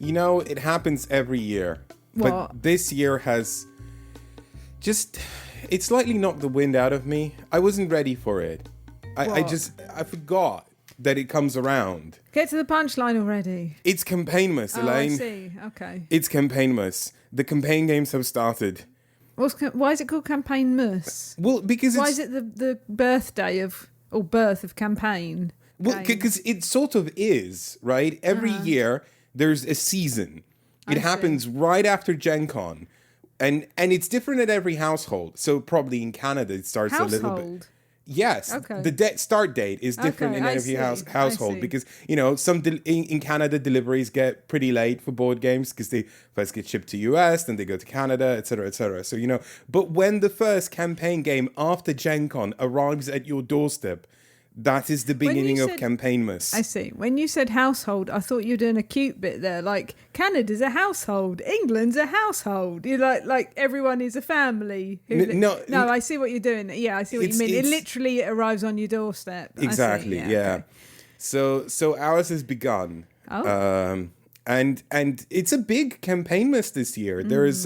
You know, it happens every year. What? But this year has just... It slightly knocked the wind out of me. I wasn't ready for it. I forgot that it comes around. Get to the punchline already. It's Campaignmass, Elaine. I see. Okay. It's Campaignmass. The campaign games have started. Why is it called Campaignmass? Well, because Why is it the birthday of, or birth of campaign? Well, because it sort of is, right? Every year there's a season. It happens right after Gen Con. And it's different at every household. So probably in Canada it starts a little bit. Yes. Okay. The start date is different in every household because, you know, in Canada deliveries get pretty late for board games because they first get shipped to US, then they go to Canada, etc., etc. So, you know, but when the first campaign game after Gen Con arrives at your doorstep, that is the beginning of Campaignmass. I see. When you said household, I thought you were doing a cute bit there. Like, Canada's a household. England's a household. You're like everyone is a family. No, I see what you're doing. Yeah, I see what you mean. It literally arrives on your doorstep. Exactly, yeah. Okay. So ours has begun. Oh. And it's a big Campaignmass this year. There's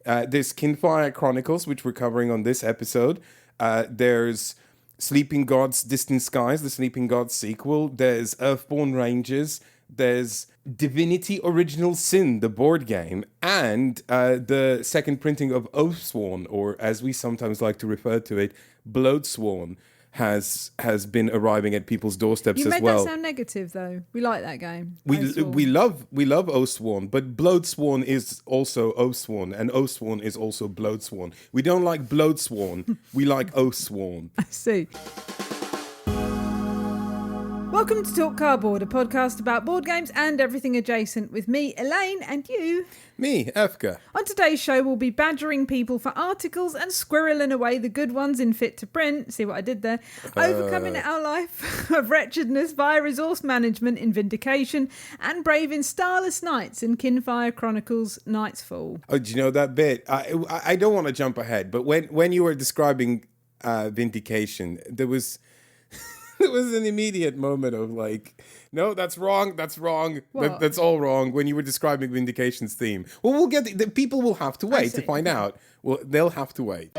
Kinfire Chronicles, which we're covering on this episode. There's Sleeping Gods Distant Skies, the Sleeping Gods sequel. There's Earthborn Rangers. There's Divinity Original Sin, the board game. And the second printing of Oathsworn, or as we sometimes like to refer to it, Bloadsworn, has been arriving at people's doorsteps as well. You made that sound negative, though. We like that game. We love Oathsworn, but Bloadsworn is also Oathsworn, and Oathsworn is also Bloadsworn. We don't like Bloadsworn. We like Oathsworn. I see. Welcome to Talk Cardboard, a podcast about board games and everything adjacent with me, Elaine, and you. Me, Efka. On today's show, we'll be badgering people for articles and squirreling away the good ones in Fit to Print. See what I did there? Overcoming our life of wretchedness via resource management in Vindication and braving starless nights in Kinfire Chronicles Night's Fall. Oh, do you know that bit? I don't want to jump ahead, but when you were describing Vindication, there was an immediate moment of like, no, that's wrong. That's wrong. That's all wrong. When you were describing Vindication's theme. Well, we'll get the people will have to wait to find out. Well, they'll have to wait.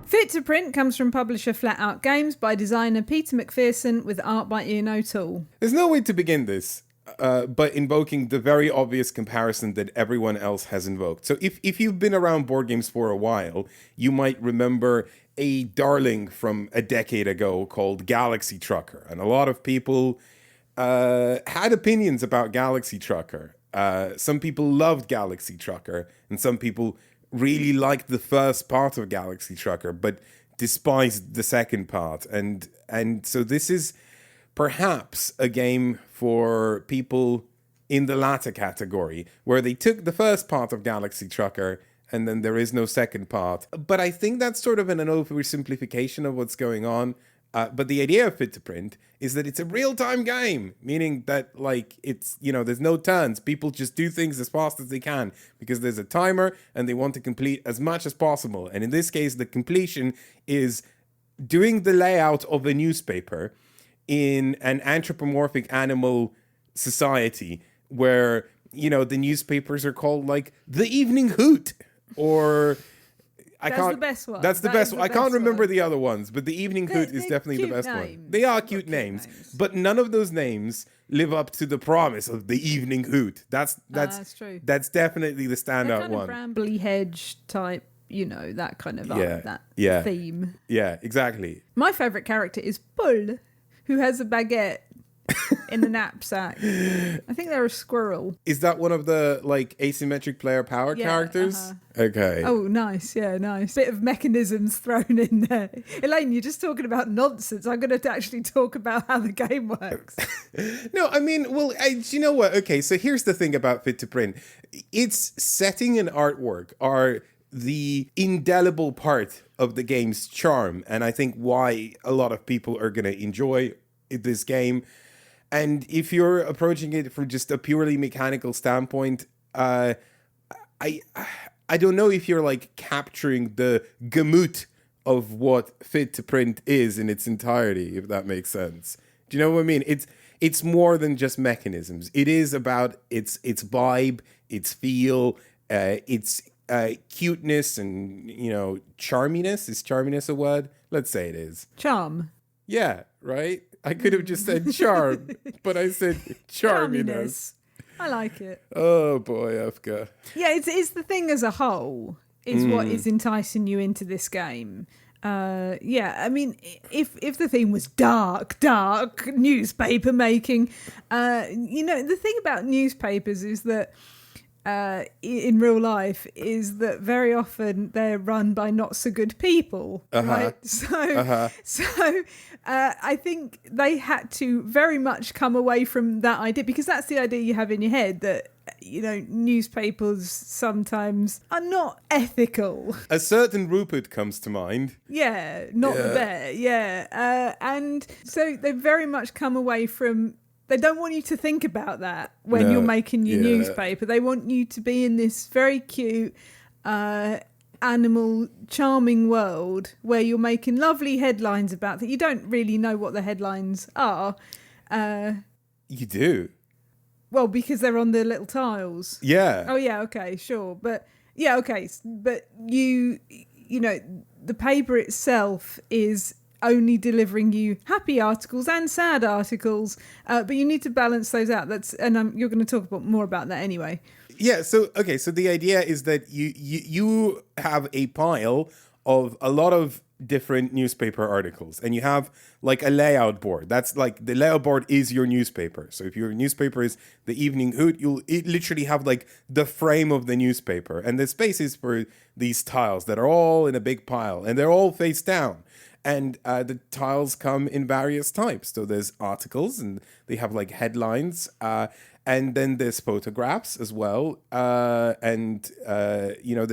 Fit to Print comes from publisher Flat Out Games by designer Peter McPherson with art by Ian O'Toole. There's no way to begin this but invoking the very obvious comparison that everyone else has invoked. So if you've been around board games for a while, you might remember a darling from a decade ago called Galaxy Trucker. And a lot of people had opinions about Galaxy Trucker. Some people loved Galaxy Trucker, and some people really liked the first part of Galaxy Trucker, but despised the second part. And so this is perhaps a game for people in the latter category, where they took the first part of Galaxy Trucker and then there is no second part. But I think that's sort of an oversimplification of what's going on. But the idea of Fit to Print is that it's a real-time game, meaning that, like, it's, you know, there's no turns. People just do things as fast as they can because there's a timer and they want to complete as much as possible. And in this case, the completion is doing the layout of a newspaper in an anthropomorphic animal society where, you know, the newspapers are called, like, The Evening Hoot. Or That's the best one. That's the best one. I can't remember the other ones, but the Evening Hoot is definitely the best one. They are cute names, but none of those names live up to the promise of the Evening Hoot. That's true. That's definitely the standout one. Brambly hedge type, you know, that kind of theme. Yeah, exactly. My favourite character is Bull, who has a baguette in the knapsack. I think they're a squirrel. Is that one of the, like, asymmetric player power characters? Uh-huh. Okay. Oh, nice. Yeah, nice. Bit of mechanisms thrown in there. Elaine, you're just talking about nonsense. I'm going to actually talk about how the game works. No, I mean, well, you know what? Okay, so here's the thing about Fit to Print. Its setting and artwork are the indelible part of the game's charm, and I think why a lot of people are going to enjoy this game. And if you're approaching it from just a purely mechanical standpoint, I don't know if you're, like, capturing the gamut of what Fit to Print is in its entirety, if that makes sense. Do you know what I mean? it's more than just mechanisms. It is about its vibe, its feel, its cuteness, and charminess. Is charminess a word? Let's say it is. Charm. Yeah, right? I could have just said charm, but I said charminess. I like it. Oh boy, Efka. Yeah, it's the thing as a whole is what is enticing you into this game. I mean, if the theme was dark newspaper making, the thing about newspapers is that in real life is that very often they're run by not so good people, right? So I think they had to very much come away from that idea, because that's the idea you have in your head, that newspapers sometimes are not ethical. A certain Rupert comes to mind. Yeah, not the bear. Yeah, and so they very much come away from. They don't want you to think about that when you're making your newspaper. They want you to be in this very cute, animal, charming world where you're making lovely headlines about that. You don't really know what the headlines are. You do. Well, because they're on the little tiles. Yeah. Oh, yeah, okay, sure. But, yeah, okay. But the paper itself is only delivering you happy articles and sad articles, but you need to balance those out. You're going to talk more about that anyway. Yeah. So the idea is that you have a pile of a lot of different newspaper articles, and you have like a layout board. That's like the layout board is your newspaper. So if your newspaper is the Evening Hoot, you'll literally have like the frame of the newspaper, and the spaces for these tiles that are all in a big pile, and they're all face down. And the tiles come in various types. So there's articles, and they have like headlines. And then there's photographs as well. They're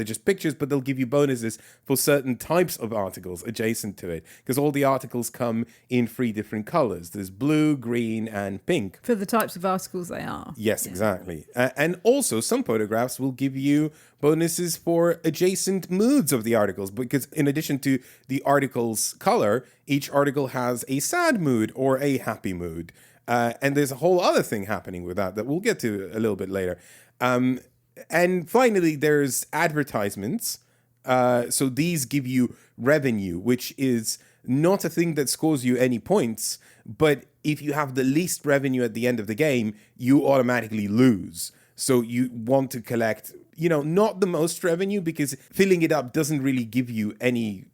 just pictures, but they'll give you bonuses for certain types of articles adjacent to it. Because all the articles come in 3 different colors. There's blue, green, and pink. For the types of articles they are. Yes, exactly. And also some photographs will give you bonuses for adjacent moods of the articles, because in addition to the article's color, each article has a sad mood or a happy mood. And there's a whole other thing happening with that we'll get to a little bit later. And finally, there's advertisements. So these give you revenue, which is not a thing that scores you any points. But if you have the least revenue at the end of the game, you automatically lose. So you want to collect, not the most revenue, because filling it up doesn't really give you any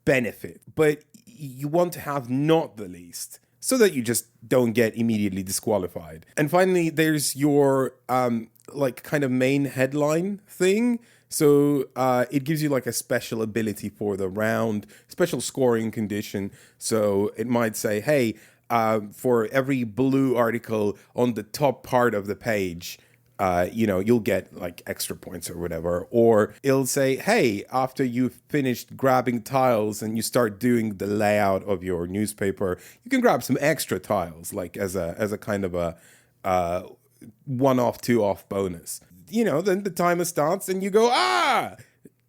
benefit. But you want to have not the least, so that you just don't get immediately disqualified. And finally, there's your kind of main headline thing. So it gives you like a special ability for the round, special scoring condition. So it might say, hey, for every blue article on the top part of the page, you'll get like extra points or whatever. Or it'll say, hey, after you've finished grabbing tiles and you start doing the layout of your newspaper, you can grab some extra tiles, like as a kind of a 1-off, 2-off bonus. Then the timer starts and you go,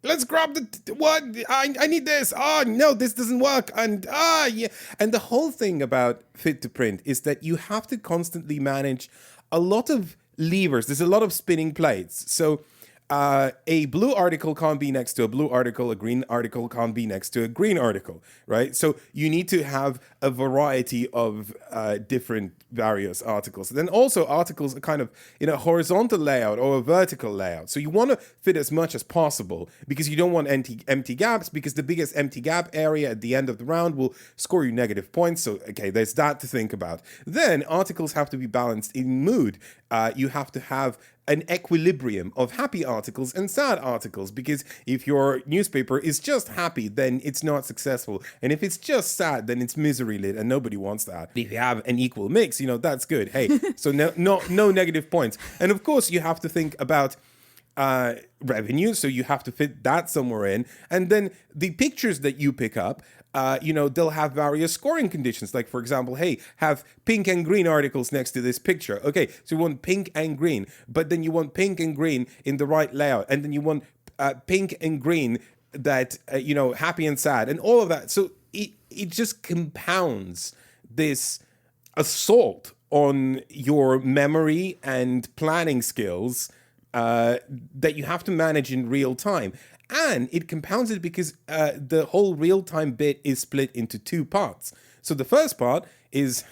let's grab what? I need this. Oh, no, this doesn't work. And yeah. And the whole thing about Fit to Print is that you have to constantly manage a lot of levers. There's a lot of spinning plates. So a blue article can't be next to a blue article. A green article can't be next to a green article, right? So you need to have a variety of different various articles. Then also articles are kind of in a horizontal layout or a vertical layout. So you want to fit as much as possible, because you don't want empty gaps, because the biggest empty gap area at the end of the round will score you negative points. So, okay, there's that to think about. Then articles have to be balanced in mood. You have to have an equilibrium of happy articles and sad articles, because if your newspaper is just happy, then it's not successful. And if it's just sad, then it's misery lit, and nobody wants that. If you have an equal mix, that's good. Hey, so no negative points. And of course, you have to think about revenue, so you have to fit that somewhere in. And then the pictures that you pick up, they'll have various scoring conditions. Like, for example, hey, have pink and green articles next to this picture. Okay, so you want pink and green, but then you want pink and green in the right layout. And then you want pink and green that, happy and sad and all of that. So it just compounds this assault on your memory and planning skills that you have to manage in real time. And it compounds it because the whole real-time bit is split into two parts. So the first part is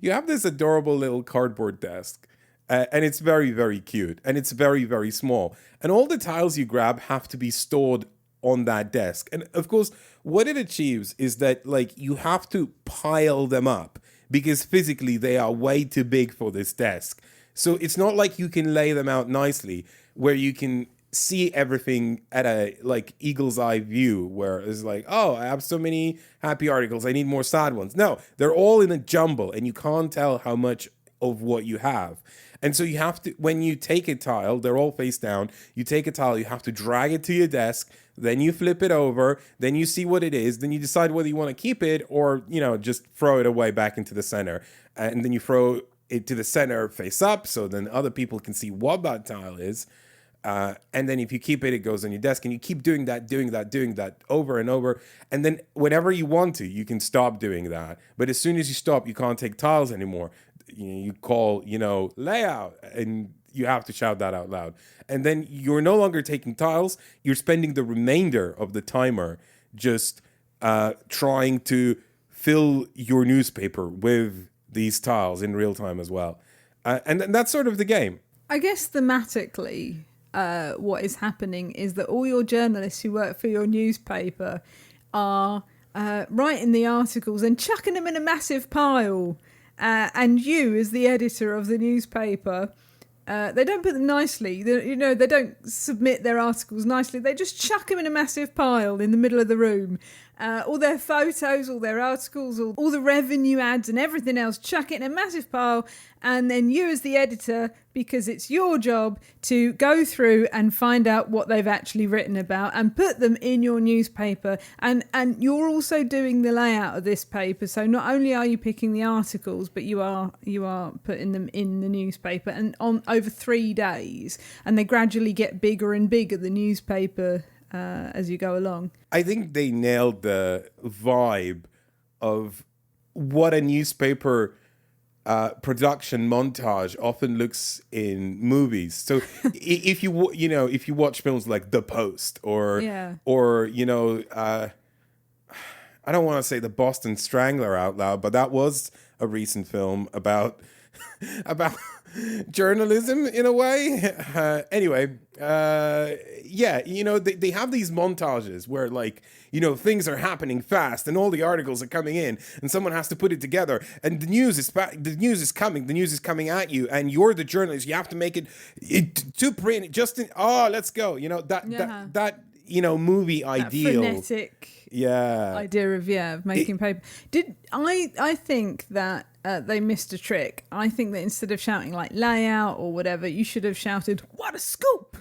you have this adorable little cardboard desk. And it's very, very cute. And it's very, very small. And all the tiles you grab have to be stored on that desk. And of course, what it achieves is that like you have to pile them up because physically they are way too big for this desk. So it's not like you can lay them out nicely where you can see everything at a like eagle's eye view where it's like, oh, I have so many happy articles, I need more sad ones. No, they're all in a jumble and you can't tell how much of what you have. And so you have to, when you take a tile, they're all face down, you take a tile, you have to drag it to your desk, then you flip it over, then you see what it is, then you decide whether you want to keep it or, you know, just throw it away back into the center. And then you throw it to the center face up so then other people can see what that tile is. And then if you keep it, it goes on your desk and you keep doing that over and over. And then whenever you want to, you can stop doing that. But as soon as you stop, you can't take tiles anymore. You call, layout, and you have to shout that out loud. And then you're no longer taking tiles. You're spending the remainder of the timer just trying to fill your newspaper with these tiles in real time as well. And that's sort of the game. I guess thematically, what is happening is that all your journalists who work for your newspaper are writing the articles and chucking them in a massive pile. And you, as the editor of the newspaper, they don't put them nicely. They don't submit their articles nicely. They just chuck them in a massive pile in the middle of the room. All their photos, all their articles, all the revenue ads and everything else, chuck it in a massive pile. And then you as the editor, because it's your job to go through and find out what they've actually written about and put them in your newspaper. And you're also doing the layout of this paper. So not only are you picking the articles, but you are putting them in the newspaper and on over 3 days. And they gradually get bigger and bigger, the newspaper, as you go along. I think they nailed the vibe of what a newspaper production montage often looks in movies. So if you watch films like The Post or I don't want to say The Boston Strangler out loud, but that was a recent film about journalism in a way. They have these montages where things are happening fast and all the articles are coming in and someone has to put it together and the news is coming at you and you're the journalist. You have to make it to print let's go. That movie ideal. Frenetic idea of making paper. I think that they missed a trick. I think that instead of shouting like layout or whatever, you should have shouted, "What a scoop!"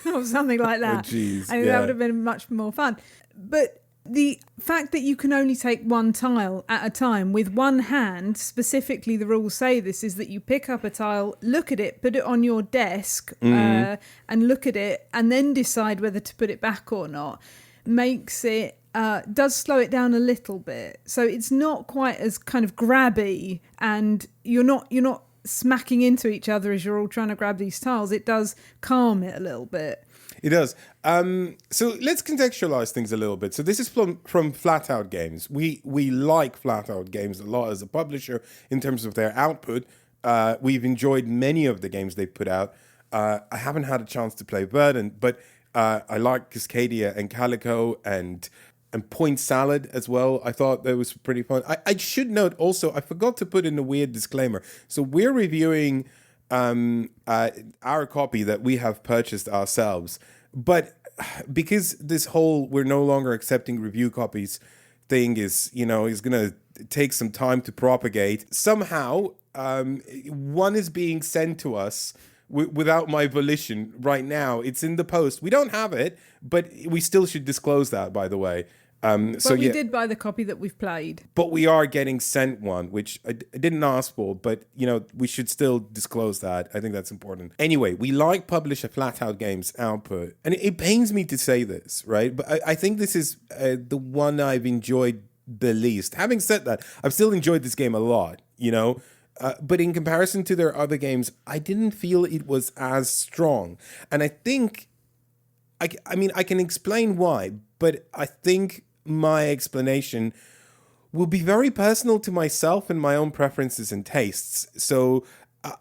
or something like that. That would have been much more fun. But the fact that you can only take one tile at a time with one hand, specifically the rules say this, is that you pick up a tile, look at it, put it on your desk and look at it and then decide whether to put it back or not, makes it does slow it down a little bit. So it's not quite as kind of grabby and you're not smacking into each other as you're all trying to grab these tiles. It does calm it a little bit. It does. So let's contextualize things a little bit. So this is from Flat Out Games. We like Flat Out Games a lot as a publisher in terms of their output. We've enjoyed many of the games they've put out. I haven't had a chance to play Verdant, but I like Cascadia and Calico and Point Salad as well. I thought that was pretty fun. I should note also, I forgot to put in a weird disclaimer. So we're reviewing our copy that we have purchased ourselves. But because this whole we're no longer accepting review copies thing is going to take some time to propagate, somehow one is being sent to us without my volition right now. It's in the post. We don't have it, but we still should disclose that, by the way. We did buy the copy that we've played. But we are getting sent one, which I didn't ask for, but, we should still disclose that. I think that's important. Anyway, we like publish a Flat Out Games output. And it pains me to say this, right? But I think this is the one I've enjoyed the least. Having said that, I've still enjoyed this game a lot, But in comparison to their other games, I didn't feel it was as strong. And I think, I mean, I can explain why, but I think my explanation will be very personal to myself and my own preferences and tastes. So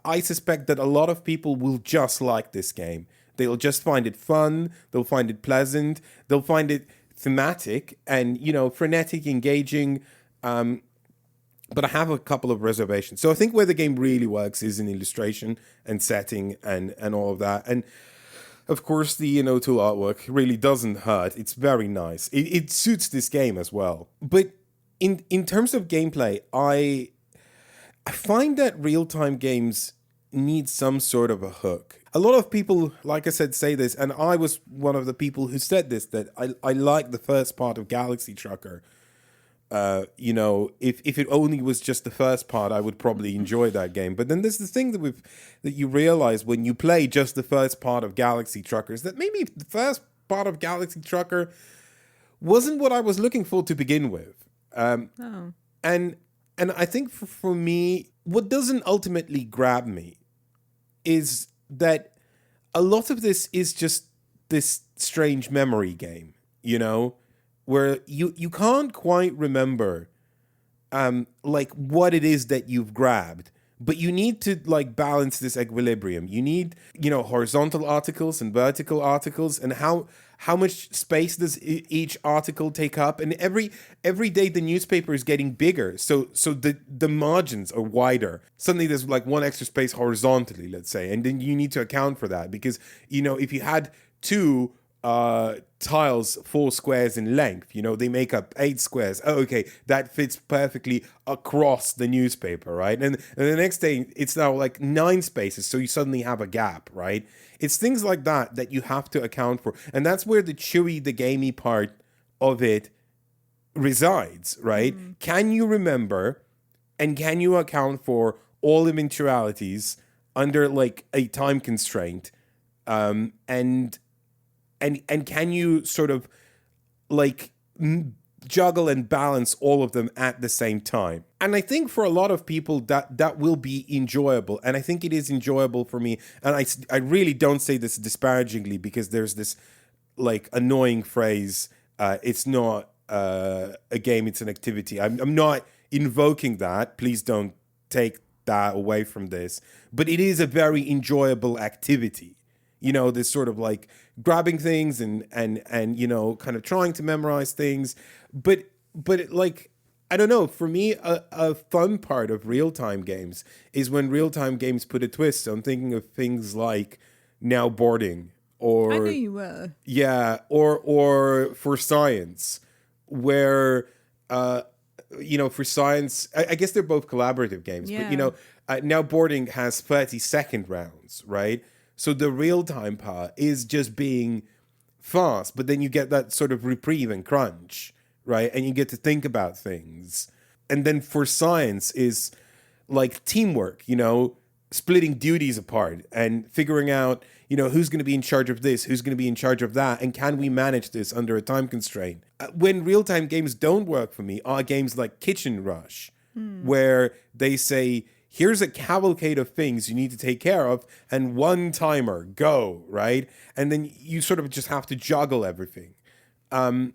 I suspect that a lot of people will just like this game. They'll just find it fun. They'll find it pleasant. They'll find it thematic and, frenetic, engaging. But I have a couple of reservations. So I think where the game really works is in illustration and setting and all of that. And of course, the tool artwork really doesn't hurt. It's very nice. It suits this game as well. But in terms of gameplay, I find that real-time games need some sort of a hook. A lot of people, like I said, say this, and I was one of the people who said this, that I like the first part of Galaxy Trucker. If it only was just the first part, I would probably enjoy that game. But then there's the thing that you realize when you play just the first part of Galaxy Trucker is that maybe the first part of Galaxy Trucker wasn't what I was looking for to begin with. And I think for me, what doesn't ultimately grab me is that a lot of this is just this strange memory game, where you can't quite remember what it is that you've grabbed, but you need to balance this equilibrium. You need horizontal articles and vertical articles, and how much space does each article take up? And every day the newspaper is getting bigger, so the margins are wider. Suddenly there's one extra space horizontally, let's say, and then you need to account for that because if you had two tiles 4 squares in length, they make up 8 squares. Oh, okay, that fits perfectly across the newspaper, right? And the next day it's now 9 spaces, so you suddenly have a gap, right? It's things like that you have to account for, and that's where the chewy, the gamey part of it resides, right? Can you remember and can you account for all eventualities under a time constraint, and can you sort of juggle and balance all of them at the same time? And I think for a lot of people that will be enjoyable. And I think it is enjoyable for me. And I really don't say this disparagingly because there's this annoying phrase, it's not a game, it's an activity. I'm not invoking that. Please don't take that away from this. But it is a very enjoyable activity. This sort of grabbing things and kind of trying to memorize things. But I don't know, for me, a fun part of real-time games is when real-time games put a twist. So I'm thinking of things like Now Boarding or... I knew you were. Yeah, or For Science, where, For Science, I guess they're both collaborative games, yeah. But, Now Boarding has 30-second rounds, right? So the real-time part is just being fast, but then you get that sort of reprieve and crunch, right? And you get to think about things. And then For Science is teamwork, splitting duties apart and figuring out, who's going to be in charge of this, who's going to be in charge of that, and can we manage this under a time constraint? When real-time games don't work for me are games like Kitchen Rush, where they say, here's a cavalcade of things you need to take care of, and one timer, go, right? And then you sort of just have to juggle everything. And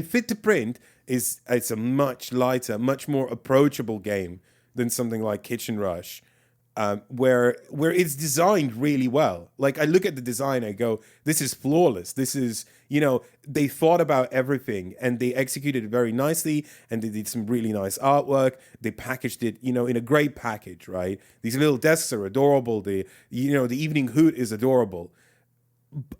Fit to Print it's a much lighter, much more approachable game than something like Kitchen Rush, where it's designed really well. I look at the design, I go, this is flawless. This is, they thought about everything and they executed it very nicely, and they did some really nice artwork. They packaged it, in a great package, right? These little desks are adorable. The Evening Hoot is adorable.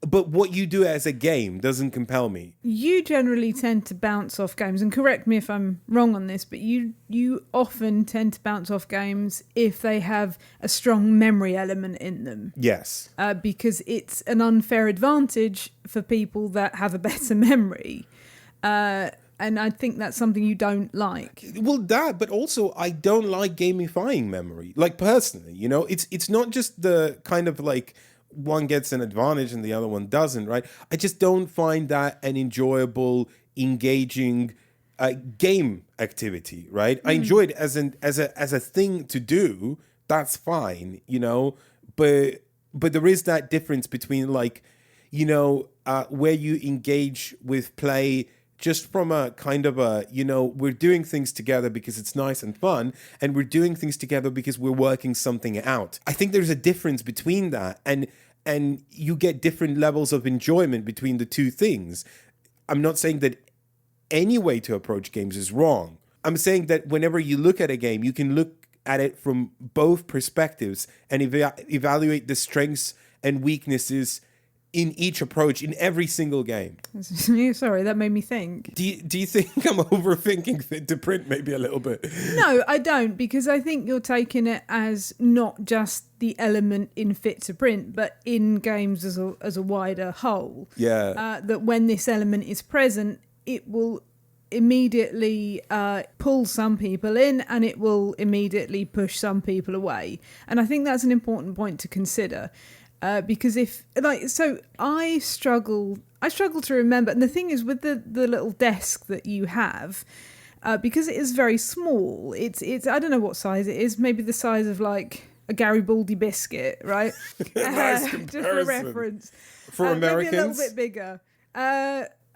But what you do as a game doesn't compel me. You generally tend to bounce off games, and correct me if I'm wrong on this, but you often tend to bounce off games if they have a strong memory element in them. Yes. Because it's an unfair advantage for people that have a better memory. And I think that's something you don't like. Well, but also I don't like gamifying memory. Personally, it's not just the kind of one gets an advantage and the other one doesn't, right? I just don't find that an enjoyable, engaging game activity, right? I enjoy it as a thing to do, that's fine, you know, but there is that difference between like, you know, where you engage with play just from a kind of a, you know, we're doing things together because it's nice and fun, and we're doing things together because we're working something out. I think there's a difference between that, and you get different levels of enjoyment between the two things. I'm not saying that any way to approach games is wrong. I'm saying that whenever you look at a game, you can look at it from both perspectives and evaluate the strengths and weaknesses in each approach in every single game. Sorry, that made me think. Do you think I'm overthinking Fit to Print maybe a little bit? No, I don't, because I think you're taking it as not just the element in Fit to Print, but in games as a wider whole. Yeah. That when this element is present, it will immediately pull some people in, and it will immediately push some people away. And I think that's an important point to consider. Because I struggle to remember, and the thing is with the little desk that you have, because it is very small, it's I don't know what size it is, maybe the size of like a Garibaldi biscuit, right? Nice just for reference. For Americans? Maybe a little bit bigger.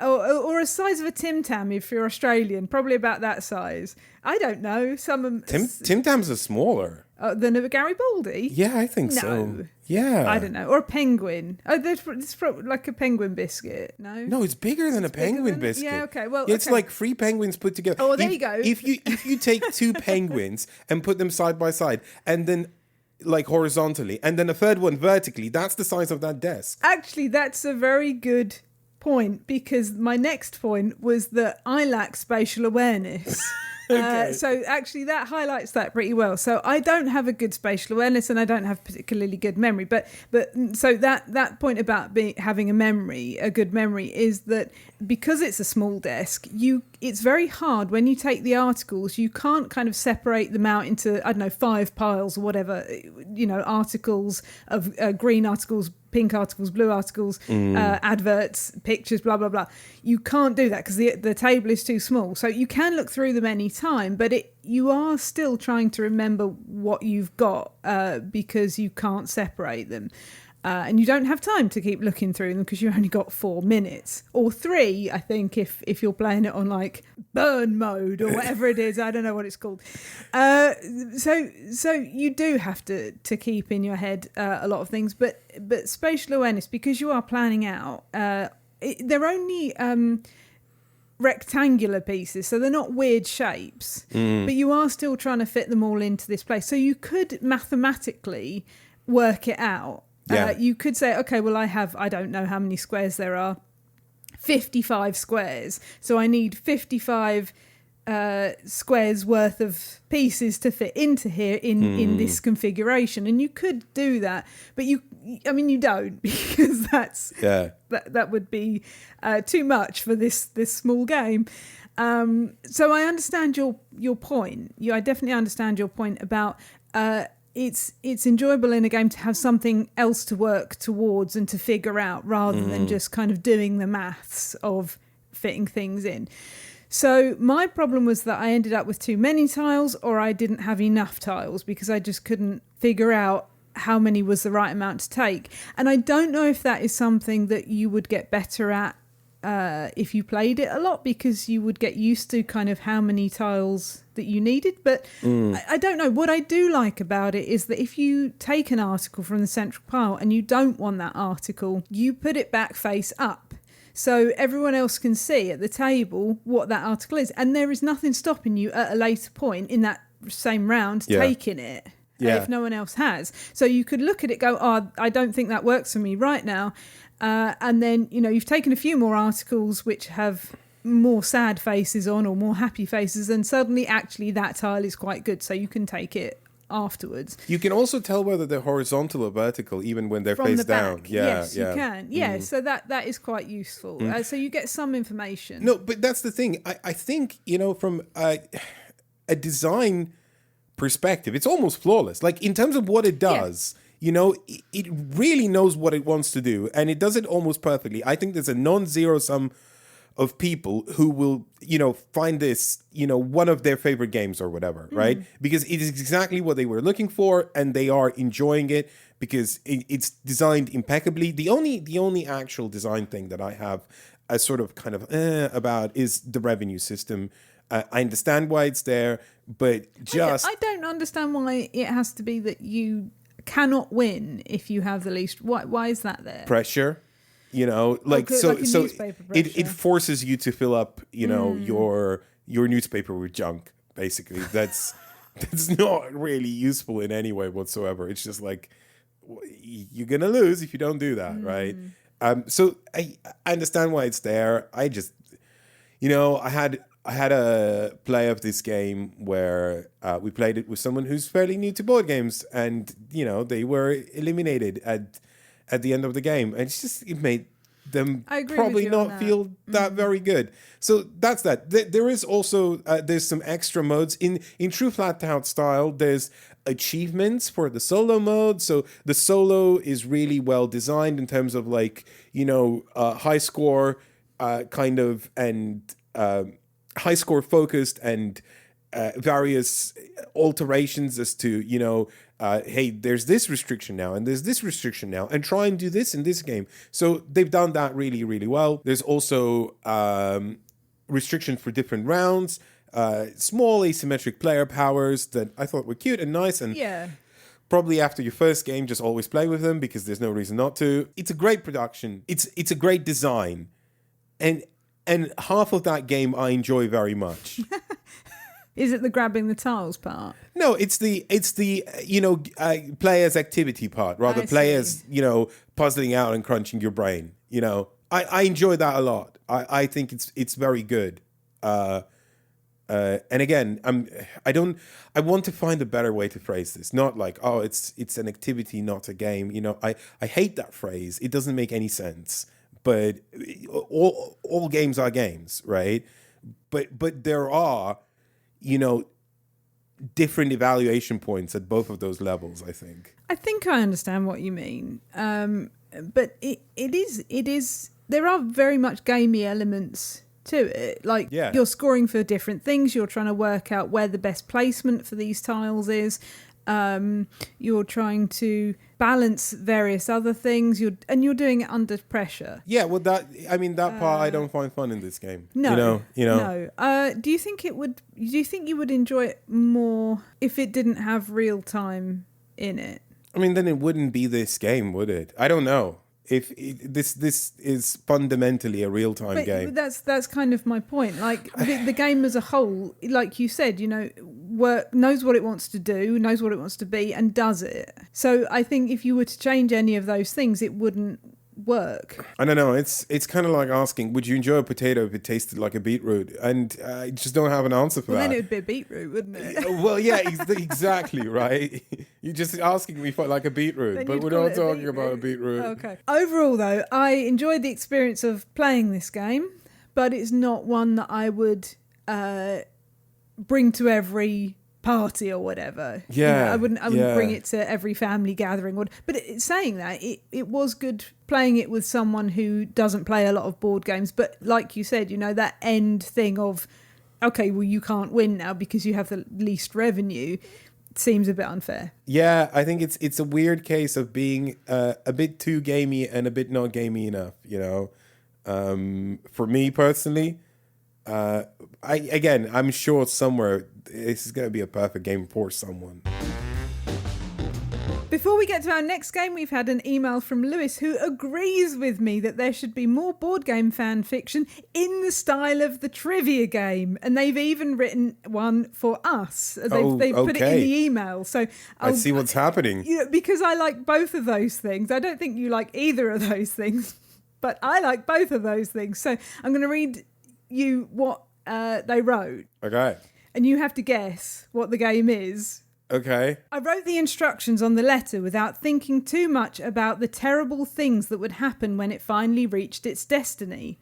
Or a size of a Tim Tam if you're Australian, probably about that size. I don't know. Tim Tams are smaller. Than a Garibaldi? Yeah, I think so. Yeah. I don't know. Or a penguin. Oh, it's probably like a penguin biscuit. No, it's bigger than a penguin biscuit. Yeah, okay. Well, it's like 3 penguins put together. Oh, there you go. If you take 2 penguins and put them side by side, and then like horizontally, and then a third one vertically, that's the size of that desk. Actually, that's a very good point, because my next point was that I lack spatial awareness. Okay. So actually that highlights that pretty well. So I don't have a good spatial awareness, and I don't have particularly good memory. But so that point about having a good memory, is that because it's a small desk, it's very hard when you take the articles. You can't kind of separate them out into, I don't know, 5 piles or whatever. You know, articles of green articles, pink articles, blue articles, adverts, pictures, blah, blah, blah. You can't do that because the table is too small. So you can look through them any time, but you are still trying to remember what you've got because you can't separate them. And you don't have time to keep looking through them because you only got 4 minutes or 3, I think, if you're playing it on like burn mode or whatever it is. I don't know what it's called. So you do have to keep in your head a lot of things, but spatial awareness, because you are planning out. They're only rectangular pieces, so they're not weird shapes, but you are still trying to fit them all into this place. So you could mathematically work it out. Yeah. You could say, okay, well, I don't know how many squares there are, 55 squares. So I need 55 squares worth of pieces to fit into here in this configuration. And you could do that, but you don't, because that would be too much for this small game. So I understand your point. I definitely understand your point about it's enjoyable in a game to have something else to work towards and to figure out, rather than just kind of doing the maths of fitting things in. So my problem was that I ended up with too many tiles, or I didn't have enough tiles, because I just couldn't figure out how many was the right amount to take. And I don't know if that is something that you would get better at if you played it a lot, because you would get used to kind of how many tiles that you needed. But I don't know. What I do like about it is that if you take an article from the central pile and you don't want that article, you put it back face up, so everyone else can see at the table what that article is, and there is nothing stopping you at a later point in that same round taking it. If no one else has. So you could look at it, go, I don't think that works for me right now. And then, you've taken a few more articles which have more sad faces on or more happy faces, and suddenly actually that tile is quite good, so you can take it afterwards. You can also tell whether they're horizontal or vertical even when they're from face the back. down. Yes, you can. Yeah, so that is quite useful. So you get some information. No, but that's the thing. I think, from a design perspective, it's almost flawless. Like, in terms of what it does, it really knows what it wants to do, and it does it almost perfectly. I think there's a non-zero sum of people who will, find this, one of their favorite games or whatever, right? Because it is exactly what they were looking for, and they are enjoying it because it's designed impeccably. The only actual design thing that I have a sort of kind of about is the revenue system. I understand why it's there, but I don't understand why it has to be that you cannot win if you have the least. Why is that there? Pressure, so newspaper pressure. It forces you to fill up, your newspaper with junk. Basically, that's not really useful in any way whatsoever. It's just like you're gonna lose if you don't do that, right? So I understand why it's there. I just, I had a play of this game where we played it with someone who's fairly new to board games, and they were eliminated at the end of the game, and it made them probably not feel that very good. So that's that. There is also there's some extra modes in true flat out style. There's achievements for the solo mode, so the solo is really well designed in terms of high score kind of and high score focused and various alterations as to hey, there's this restriction now and there's this restriction now, and try and do this in this game. So they've done that really, really well. There's also restrictions for different rounds, small asymmetric player powers that I thought were cute and nice, and probably after your first game, just always play with them because there's no reason not to. It's a great production. It's a great design, and half of that game I enjoy very much. Is it the grabbing the tiles part? No, it's the player's activity part, rather players puzzling out and crunching your brain. I enjoy that a lot. I think it's very good. And again, I want to find a better way to phrase this. Not like, oh, it's an activity, not a game. I hate that phrase. It doesn't make any sense. But all games are games, right? But there are, different evaluation points at both of those levels, I think. I think I understand what you mean. But it is there are very much gamey elements to it. Like you're scoring for different things. You're trying to work out where the best placement for these tiles is. You're trying to balance various other things. You're doing it under pressure. Yeah, well, that part I don't find fun in this game. No, no. Do you think you would enjoy it more if it didn't have real time in it? I mean, then it wouldn't be this game, would it? I don't know. If this is fundamentally a real-time game. That's kind of my point. Like the game as a whole, like you said, knows what it wants to do, knows what it wants to be, and does it. So I think if you were to change any of those things, it wouldn't work. I don't know. It's kind of like asking, would you enjoy a potato if it tasted like a beetroot? And I just don't have an answer for that. Then it would be a beetroot, wouldn't it? Well, yeah, exactly, right? You're just asking me for like a beetroot, but we're not talking about a beetroot. Okay. Overall, though, I enjoyed the experience of playing this game, but it's not one that I would bring to every party or whatever. Yeah, I wouldn't bring it to every family gathering. But saying that, it was good playing it with someone who doesn't play a lot of board games. But like you said, that end thing of, okay, well, you can't win now because you have the least revenue, seems a bit unfair. Yeah, I think it's a weird case of being a bit too gamey and a bit not gamey enough. For me personally. I'm sure somewhere this is going to be a perfect game for someone. Before we get to our next game, we've had an email from Lewis who agrees with me that there should be more board game fan fiction in the style of the trivia game. And they've even written one for us. They've put it in the email. So I see what's happening. Because I like both of those things. I don't think you like either of those things, but I like both of those things. So I'm going to read you what they wrote. Okay. And you have to guess what the game is. Okay. I wrote the instructions on the letter without thinking too much about the terrible things that would happen when it finally reached its destiny.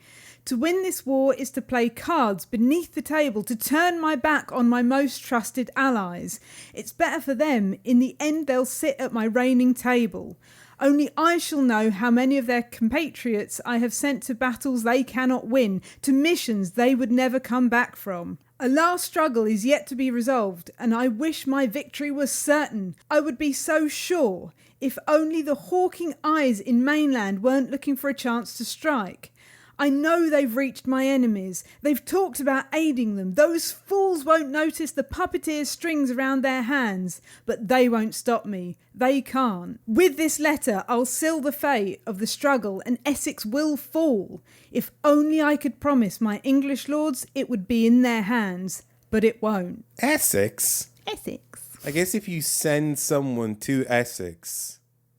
To win this war is to play cards beneath the table to turn my back on my most trusted allies. It's better for them. In the end, they'll sit at my reigning table. Only I shall know how many of their compatriots I have sent to battles they cannot win, to missions they would never come back from. A last struggle is yet to be resolved, and I wish my victory was certain. I would be so sure, if only the hawking eyes in mainland weren't looking for a chance to strike. I know they've reached my enemies. They've talked about aiding them. Those fools won't notice the puppeteer's strings around their hands. But they won't stop me. They can't. With this letter, I'll seal the fate of the struggle, and Essex will fall. If only I could promise my English lords it would be in their hands. But it won't. Essex? Essex. I guess if you send someone to Essex...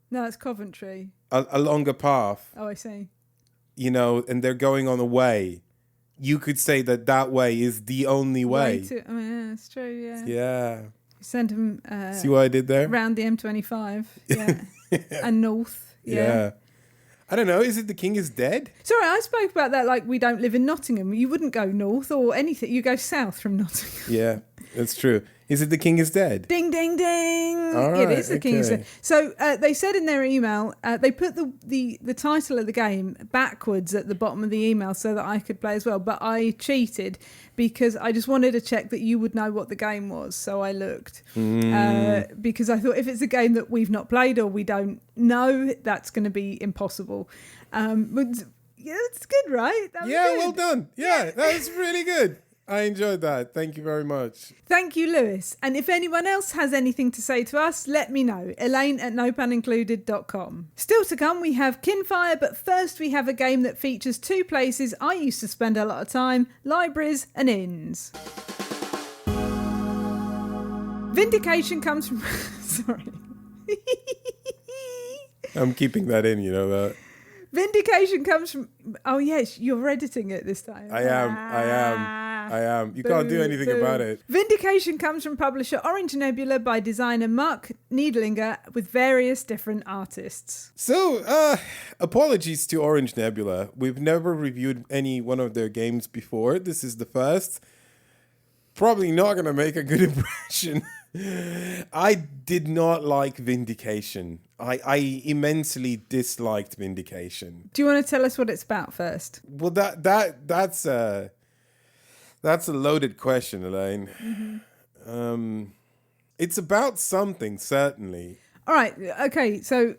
No, it's Coventry. Along a path... Oh, I see. You know, and they're going on a way, you could say that that way is the only way. I mean, yeah, it's true, yeah. Yeah. Send them See what I did there? around the M25, yeah. And north, yeah. I don't know, is it The King is Dead? Sorry, I spoke about that like we don't live in Nottingham. You wouldn't go north or anything. You go south from Nottingham. Yeah, that's true. Is it The King is Dead? Ding, ding, ding. All right, it is The King is Dead. So they said in their email, they put the title of the game backwards at the bottom of the email so that I could play as well. But I cheated because I just wanted to check that you would know what the game was. So I looked. Because I thought if it's a game that we've not played or we don't know, that's going to be impossible. But yeah, it's good, right? That was good. Well done. Yeah, that was really good. I enjoyed that. Thank you very much. Thank you, Lewis. And if anyone else has anything to say to us, let me know. Elaine@nopunIncluded.com. Still to come, we have Kinfire, but first we have a game that features two places I used to spend a lot of time, libraries and inns. Vindication comes from... Sorry. I'm keeping that in, you know that. Vindication comes from... Oh, yes, you're editing it this time. I am. You can't do anything about it. Vindication comes from publisher Orange Nebula by designer Mark Niedlinger with various different artists. So, apologies to Orange Nebula. We've never reviewed any one of their games before. This is the first. Probably not going to make a good impression. I did not like Vindication. I immensely disliked Vindication. Do you want to tell us what it's about first? Well, that's a loaded question, Elaine. Mm-hmm. It's about something, certainly. All right. Okay. So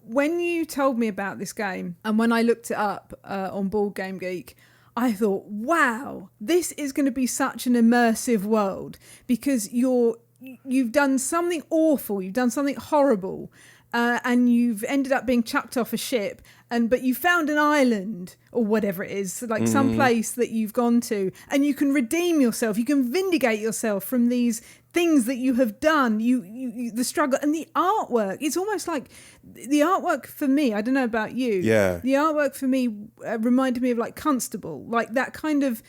when you told me about this game and when I looked it up on Board Game Geek, I thought, wow, this is going to be such an immersive world because you've done something awful, you've done something horrible, and you've ended up being chucked off a ship, but you found an island or whatever it is, like some place that you've gone to, and you can redeem yourself, you can vindicate yourself from these things that you have done, you the struggle and the artwork. It's almost like the artwork for me, I don't know about you, the artwork for me reminded me of like Constable, like that kind of,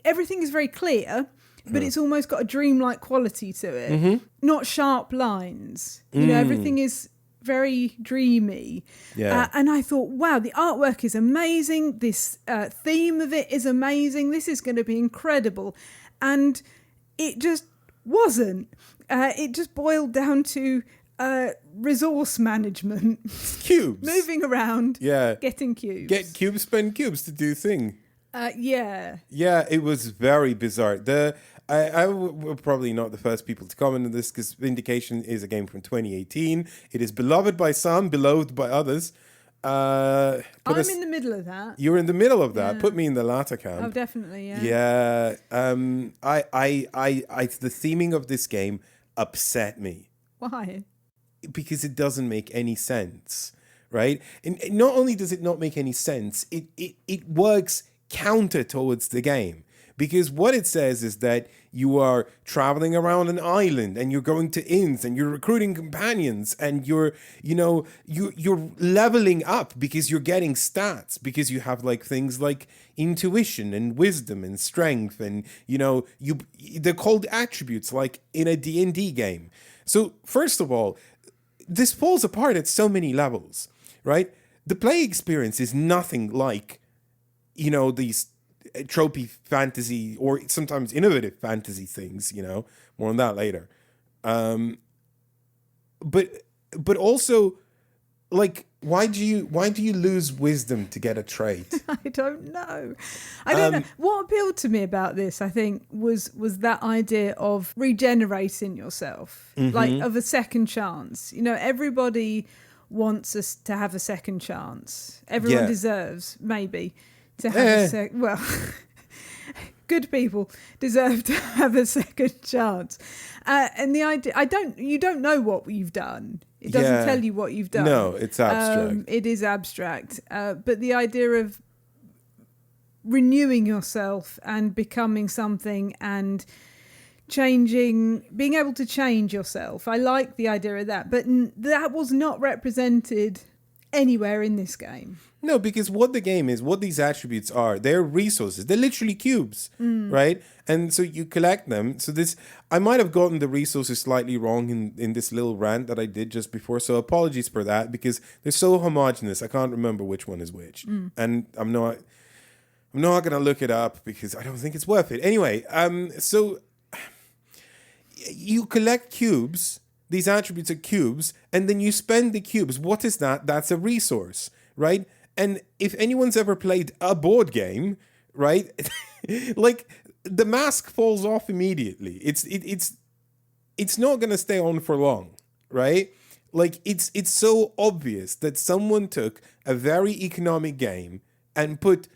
everything is very clear, but it's almost got a dreamlike quality to it. Not sharp lines. You know, everything is very dreamy. And I thought, wow, the artwork is amazing. This theme of it is amazing. This is going to be incredible. And it just wasn't. It just boiled down to resource management. Cubes. Moving around. Yeah. Getting cubes. Get cubes, spend cubes to do thing. Yeah, it was very bizarre. We're probably not the first people to comment on this because Vindication is a game from 2018. It is beloved by some, beloved by others. I'm in the middle of that. You're in the middle of that. Yeah. Put me in the latter camp. Oh, definitely, yeah. Yeah. The theming of this game upset me. Why? Because it doesn't make any sense, right? And not only does it not make any sense, it works counter towards the game, because what it says is that you are traveling around an island and you're going to inns and you're recruiting companions and you're leveling up because you're getting stats, because you have like things like intuition and wisdom and strength, and they're called attributes like in a D&D game. So first of all, this falls apart at so many levels, right? The play experience is nothing like these tropey fantasy or sometimes innovative fantasy things, more on that later. But also, like, why do you lose wisdom to get a trait? I don't know. I don't know. What appealed to me about this, I think, was that idea of regenerating yourself, like of a second chance. You know, everybody wants us to have a second chance. Everyone deserves, maybe, to have well, good people deserve to have a second chance. And the idea, you don't know what you've done. It doesn't tell you what you've done. No, it's abstract. It is abstract. But the idea of renewing yourself and becoming something and changing, being able to change yourself. I like the idea of that. But that was not represented anywhere in this game. No, because what the game is, what these attributes are, they're resources. They're literally cubes, right? And so you collect them. So I might have gotten the resources slightly wrong in this little rant that I did just before. So apologies for that, because they're so homogenous. I can't remember which one is which. And I'm not going to look it up because I don't think it's worth it. Anyway, so you collect cubes. These attributes are cubes, and then you spend the cubes. What is that? That's a resource, right? And if anyone's ever played a board game, right, like the mask falls off immediately. It's not going to stay on for long, right? Like it's so obvious that someone took a very economic game and put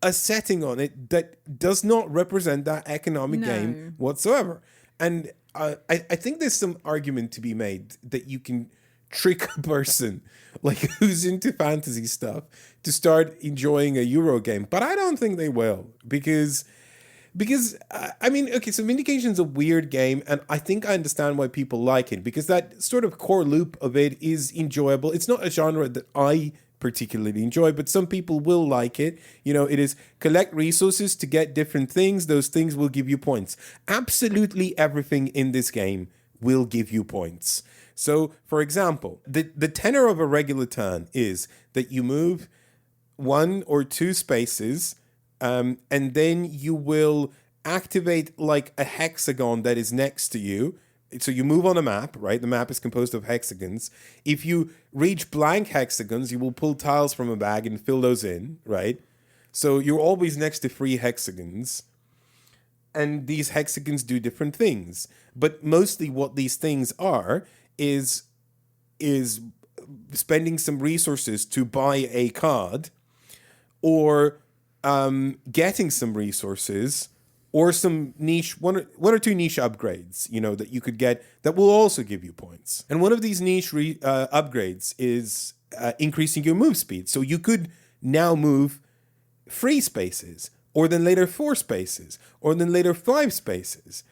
a setting on it that does not represent that economic game whatsoever. And I think there's some argument to be made that you can trick a person like who's into fantasy stuff to start enjoying a Euro game, but I don't think they will because I mean, okay, so Vindication's a weird game, and I think I understand why people like it, because that sort of core loop of it is enjoyable. It's not a genre that I particularly enjoy, but some people will like it. You know, it is collect resources to get different things. Those things will give you points. Absolutely everything in this game will give you points. So, for example, the tenor of a regular turn is that you move 1 or 2 spaces, and then you will activate like a hexagon that is next to you. So you move on a map, right? The map is composed of hexagons. If you reach blank hexagons, you will pull tiles from a bag and fill those in, right? So you're always next to 3 hexagons. And these hexagons do different things. But mostly what these things are is spending some resources to buy a card, or getting some resources, or some niche, one or two niche upgrades, you know, that you could get that will also give you points. And one of these niche upgrades is increasing your move speed. So you could now move 3 spaces, or then later 4 spaces, or then later 5 spaces.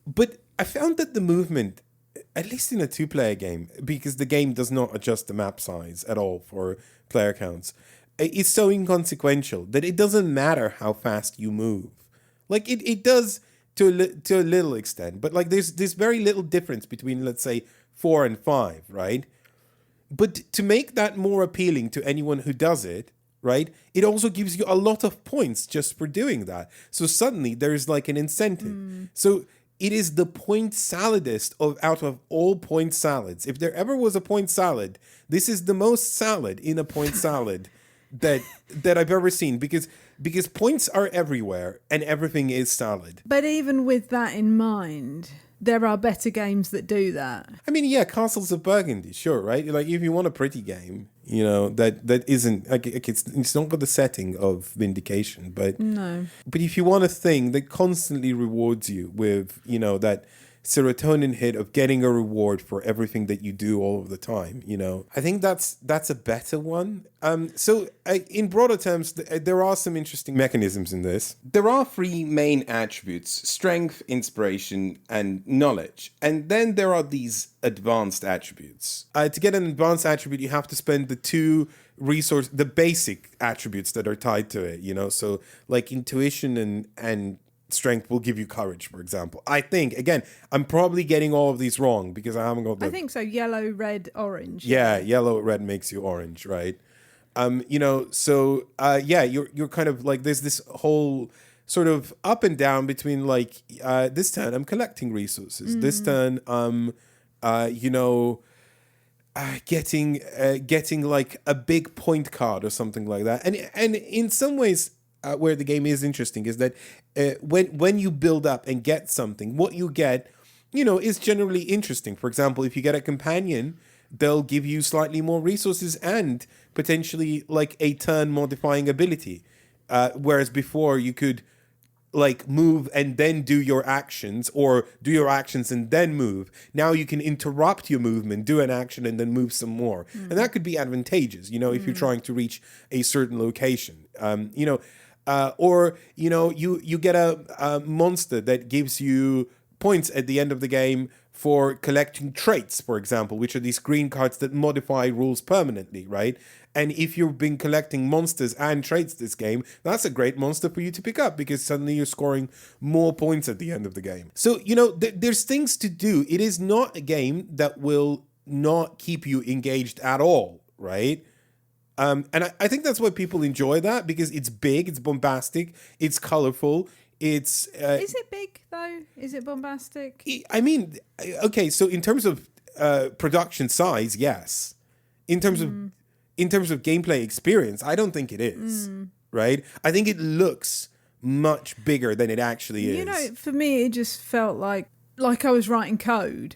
But I found that the movement, at least in a 2-player game, because the game does not adjust the map size at all for player counts, is so inconsequential that it doesn't matter how fast you move. Like it does to a little extent, but like there's very little difference between, let's say, 4 and 5, right? But to make that more appealing to anyone who does it, right, it also gives you a lot of points just for doing that. So suddenly there's like an incentive. So it is the point saladist out of all point salads. If there ever was a point salad, this is the most salad in a point salad that I've ever seen, because points are everywhere and everything is salad. But even with that in mind, there are better games that do that. I mean, yeah, Castles of Burgundy, sure, right? Like if you want a pretty game, you know, that isn't like it's not got the setting of Vindication, but no. But if you want a thing that constantly rewards you with, you know, that serotonin hit of getting a reward for everything that you do all of the time, you know, I think that's a better one. So in broader terms, there are some interesting mechanisms in this. There are 3 main attributes: strength, inspiration, and knowledge. And then there are these advanced attributes. To get an advanced attribute, you have to spend the basic attributes that are tied to it, you know, so like intuition and strength will give you courage, for example. I think, again, I'm probably getting all of these wrong because I haven't got I think so. Yellow, red, orange. Yeah, yellow, red makes you orange, right? You know, so yeah, you're kind of like, there's this whole sort of up and down between like this turn I'm collecting resources. This turn you know, getting like a big point card or something like that. And in some ways, where the game is interesting is that when you build up and get something, what you get, is generally interesting. For example, if you get a companion, they'll give you slightly more resources and potentially like a turn modifying ability. Whereas before you could like move and then do your actions, or do your actions and then move. Now you can interrupt your movement, do an action and then move some more. And that could be advantageous, if you're trying to reach a certain location. Or you get a monster that gives you points at the end of the game for collecting traits, for example, which are these green cards that modify rules permanently, right? And if you've been collecting monsters and traits this game, that's a great monster for you to pick up, because suddenly you're scoring more points at the end of the game. So, there's things to do. It is not a game that will not keep you engaged at all, right? And I think that's why people enjoy that, because it's big, it's bombastic, it's colorful. Is it big though? Is it bombastic? I mean, okay, so in terms of production size, yes. In terms of gameplay experience, I don't think it is. Right? I think it looks much bigger than it actually is. For me, it just felt like I was writing code.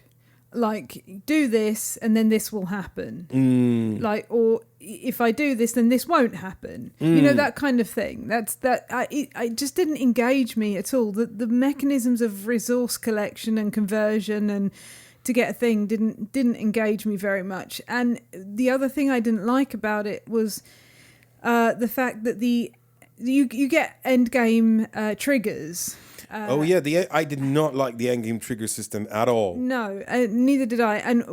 Like, do this and then this will happen. Like, or if I do this, then this won't happen. That kind of thing. It just didn't engage me at all. The mechanisms of resource collection and conversion and to get a thing didn't engage me very much. And the other thing I didn't like about it was the fact that you get end game triggers. I did not like the endgame trigger system at all. No, neither did I. And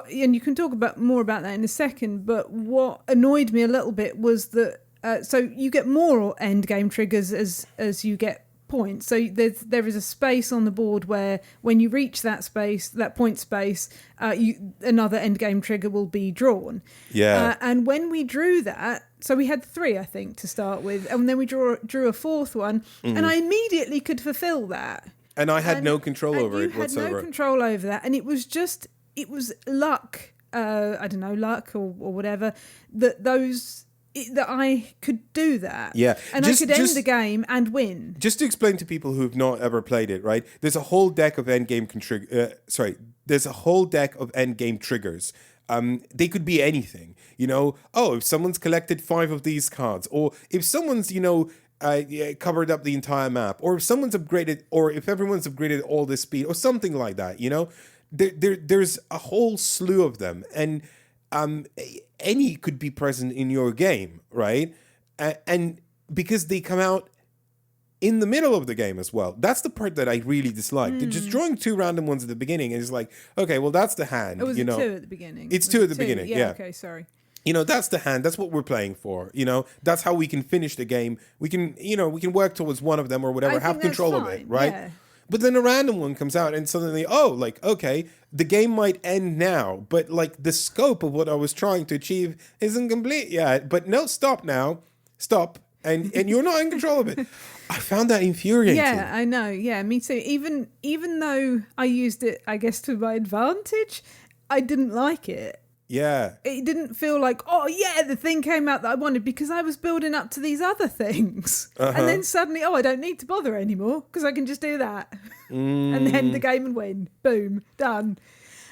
you can talk more about that in a second. But what annoyed me a little bit was that so you get more endgame triggers as you get points. So there is a space on the board where when you reach that space, that point space, another endgame trigger will be drawn. Yeah. And when we drew that. So we had 3, I think, to start with, and then we drew a 4th one, and I immediately could fulfill that. And I had no control over it whatsoever. You had no control over that, and it was luck. I don't know, luck or whatever that I could do that. Yeah, and I could end the game and win. Just to explain to people who've not ever played it, right? There's a whole deck of endgame there's a whole deck of endgame triggers. They could be anything, if someone's collected 5 of these cards, or if someone's, covered up the entire map, or if someone's upgraded, or if everyone's upgraded all this speed, or something like that, there's a whole slew of them. And any could be present in your game, right? And because they come out in the middle of the game as well. That's the part that I really disliked. Just drawing 2 random ones at the beginning, and it's like, okay, well, that's the hand. It was 2 at the beginning. It's 2 at the beginning, yeah. Okay, sorry. That's the hand. That's what we're playing for. That's how we can finish the game. We can work towards one of them or whatever, have control of it, right? Yeah. But then a random one comes out and suddenly, okay, the game might end now, but like the scope of what I was trying to achieve isn't complete yet. But no, stop now. Stop. And you're not in control of it. I found that infuriating. Yeah, I know. Yeah, me too. Even though I used it, I guess, to my advantage, I didn't like it. Yeah. It didn't feel like, the thing came out that I wanted, because I was building up to these other things. And then suddenly, I don't need to bother anymore because I can just do that. And then the game and win. Boom. Done.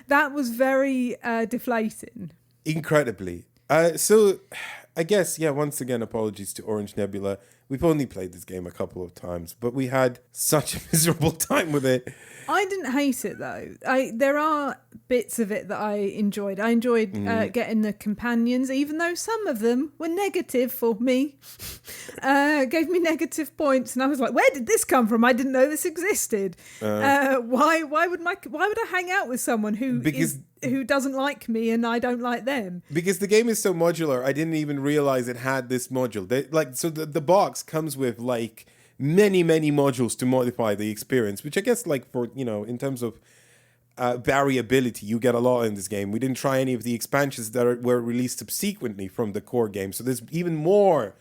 That was very deflating. Incredibly. So I guess, once again, apologies to Orange Nebula. We've only played this game a couple of times, but we had such a miserable time with it. I didn't hate it, though. There are bits of it that I enjoyed. I enjoyed getting the companions, even though some of them were negative for me. Gave me negative points, and I was like, where did this come from? I didn't know this existed. Why would I hang out with someone who doesn't like me and I don't like them? Because the game is so modular, I didn't even realize it had this module. The box comes with like many modules to modify the experience, which I guess for in terms of variability, you get a lot in this game. We didn't try any of the expansions that were released subsequently from the core game, so there's even more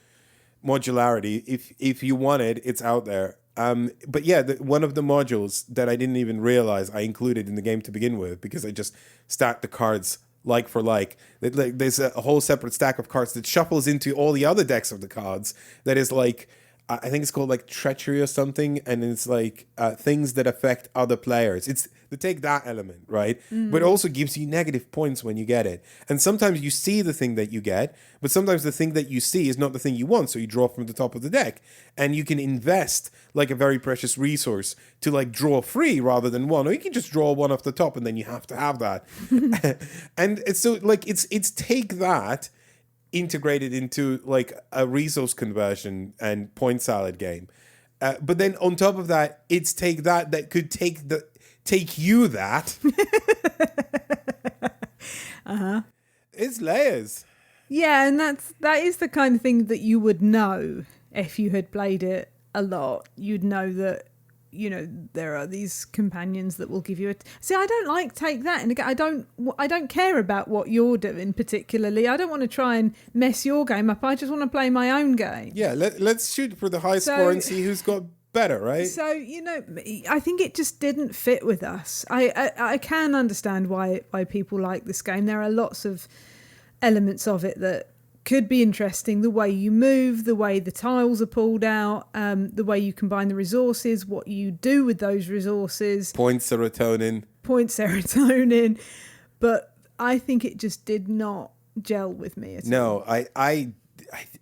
modularity. If you want it, it's out there. But yeah, one of the modules that I didn't even realize I included in the game to begin with, because I just stacked the cards like for like. There's a whole separate stack of cards that shuffles into all the other decks of the cards that is like, I think it's called like treachery or something, and it's like things that affect other players. It's they take that element, right? But it also gives you negative points when you get it. And sometimes you see the thing that you get, but sometimes the thing that you see is not the thing you want, so you draw from the top of the deck. And you can invest like a very precious resource to like draw 3 rather than 1, or you can just draw 1 off the top and then you have to have that. And it's so like it's take that integrated into like a resource conversion and point salad game, but then on top of that, it's take that could take you that. It's layers. Yeah, and that is the kind of thing that you would know if you had played it a lot. You'd know that, you know, there are these companions that will give you see, I don't like take that, and again, I don't care about what you're doing particularly. I don't want to try and mess your game up. I just want to play my own game. Yeah, let's shoot for the high score and see who's got better, right? So, you know, I think it just didn't fit with us. I can understand why people like this game. There are lots of elements of it that could be interesting. The way you move, the way the tiles are pulled out, the way you combine the resources, what you do with those resources. Point serotonin. But I think it just did not gel with me at all. No, I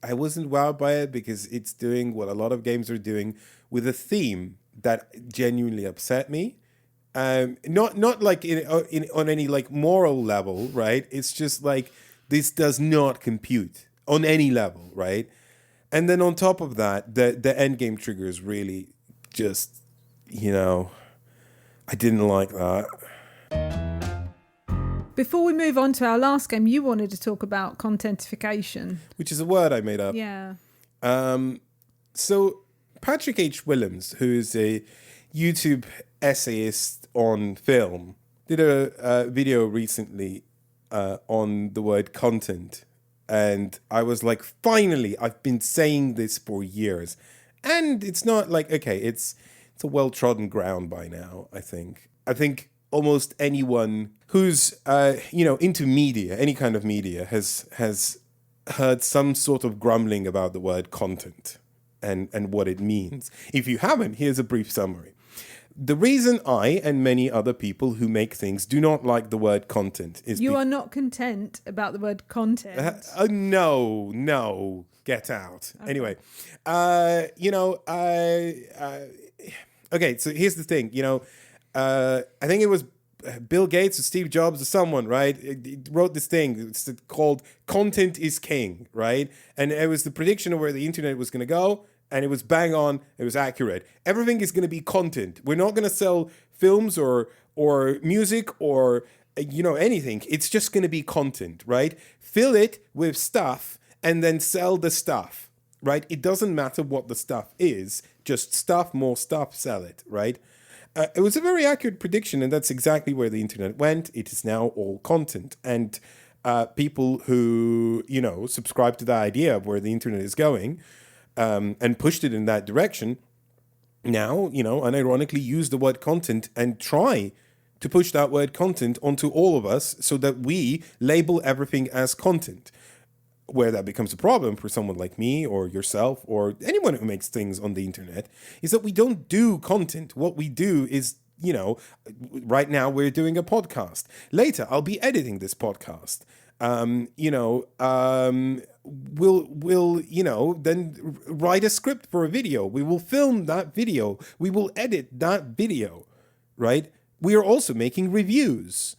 wasn't wowed by it because it's doing what a lot of games are doing with a theme that genuinely upset me. Not like on any like moral level, right? It's just like, this does not compute on any level, right? And then on top of that, the end game triggers really just, you know, I didn't like that. Before we move on to our last game, you wanted to talk about contentification. Which is a word I made up. Yeah. So Patrick H. Willems, who is a YouTube essayist on film, did a video recently on the word content, and I was like, finally, I've been saying this for years, and it's not like, okay, it's a well-trodden ground by now. I think almost anyone who's into media, any kind of media, has heard some sort of grumbling about the word content and what it means. If you haven't, here's a brief summary. The reason I and many other people who make things do not like the word content is... You are not content about the word content. No, get out. Okay. Anyway, okay, so here's the thing. I think it was Bill Gates or Steve Jobs or someone, right? It wrote this thing. It's called Content is King, right? And it was the prediction of where the internet was going to go. And it was bang on. It was accurate. Everything is going to be content. We're not going to sell films or music or anything. It's just going to be content, right? Fill it with stuff and then sell the stuff, right? It doesn't matter what the stuff is. Just stuff, more stuff, sell it, right? It was a very accurate prediction, and that's exactly where the internet went. It is now all content, and people who subscribe to the idea of where the internet is going. And pushed it in that direction, now, unironically use the word content and try to push that word content onto all of us so that we label everything as content. Where that becomes a problem for someone like me or yourself or anyone who makes things on the internet is that we don't do content. What we do is, right now we're doing a podcast. Later, I'll be editing this podcast. We'll then write a script for a video. We will film that video. We will edit that video, right? We are also making reviews.